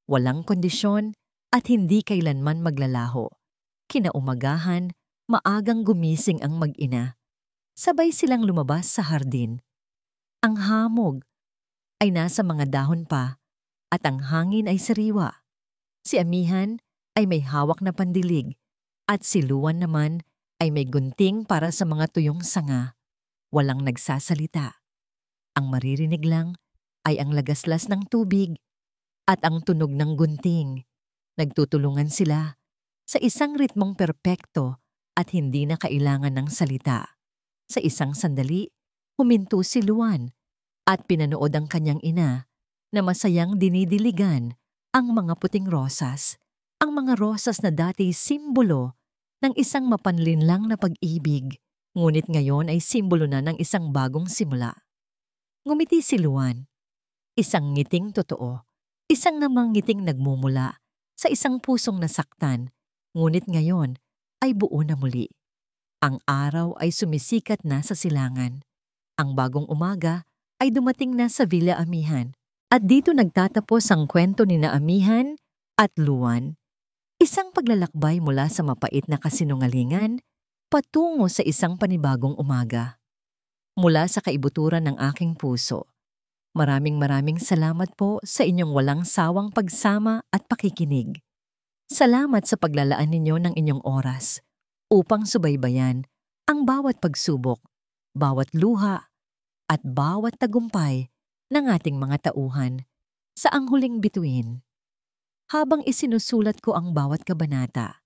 walang kondisyon at hindi kailanman maglalaho. Kinaumagahan, maagang gumising ang mag-ina. Sabay silang lumabas sa hardin. Ang hamog ay nasa mga dahon pa at ang hangin ay sariwa. Si amihan ay may hawak na pandilig at si Luan naman ay may gunting para sa mga tuyong sanga. Walang nagsasalita. Ang maririnig lang ay ang lagaslas ng tubig at ang tunog ng gunting. Nagtutulungan sila sa isang ritmong perpekto at hindi na kailangan ng salita. Sa isang sandali, huminto si Luan at pinanood ang kanyang ina na masayang dinidiligan ang mga puting rosas. Ang mga rosas na dati simbolo ng isang mapanlinlang na pag-ibig, ngunit ngayon ay simbolo na ng isang bagong simula. Ngumiti si Luan. Isang ngiting totoo, isang namang ngiting nagmumula sa isang pusong nasaktan, ngunit ngayon ay buo na muli. Ang araw ay sumisikat na sa silangan. Ang bagong umaga ay dumating na sa Villa Amihan. At dito nagtatapos ang kwento ni na Amihan at Luan. Isang paglalakbay mula sa mapait na kasinungalingan patungo sa isang panibagong umaga. Mula sa kaibuturan ng aking puso, maraming salamat po sa inyong walang sawang pagsama at pakikinig. Salamat sa paglalaan ninyo ng inyong oras upang subaybayan ang bawat pagsubok, bawat luha, at bawat tagumpay ng ating mga tauhan sa ang huling bituin. Habang isinusulat ko ang bawat kabanata,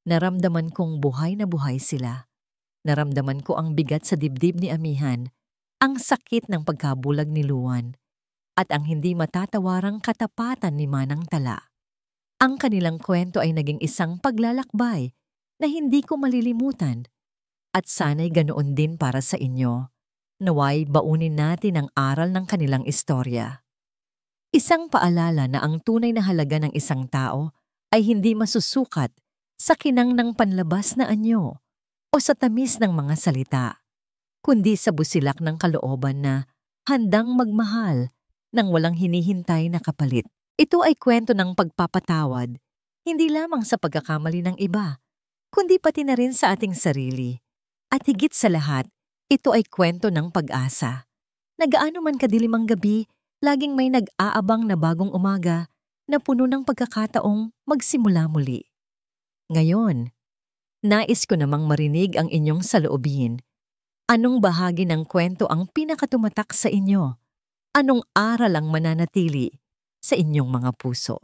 naramdaman kong buhay na buhay sila. Naramdaman ko ang bigat sa dibdib ni Amihan, ang sakit ng pagkabulag ni Luan, at ang hindi matatawarang katapatan ni Manang Tala. Ang kanilang kwento ay naging isang paglalakbay na hindi ko malilimutan at sana'y ganoon din para sa inyo. Naway baunin natin ang aral ng kanilang istorya. Isang paalala na ang tunay na halaga ng isang tao ay hindi masusukat sa kinang ng panlabas na anyo o sa tamis ng mga salita, kundi sa busilak ng kalooban na handang magmahal nang walang hinihintay na kapalit. Ito ay kwento ng pagpapatawad, hindi lamang sa pagkakamali ng iba, kundi pati na rin sa ating sarili. At higit sa lahat, ito ay kwento ng pag-asa. Nagaano man kadilim ang gabi, laging may nag-aabang na bagong umaga na puno ng pagkakataong magsimula muli. Ngayon, nais ko namang marinig ang inyong saloobin. Anong bahagi ng kwento ang pinakatumatak sa inyo? Anong aral ang mananatili sa inyong mga puso?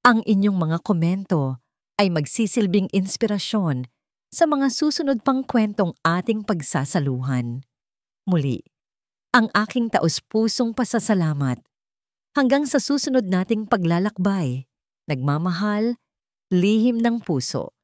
Ang inyong mga komento ay magsisilbing inspirasyon sa mga susunod pang kwentong ating pagsasaluhan. Muli, ang aking taus-pusong pasasalamat. Hanggang sa susunod nating paglalakbay, nagmamahal, lihim ng puso.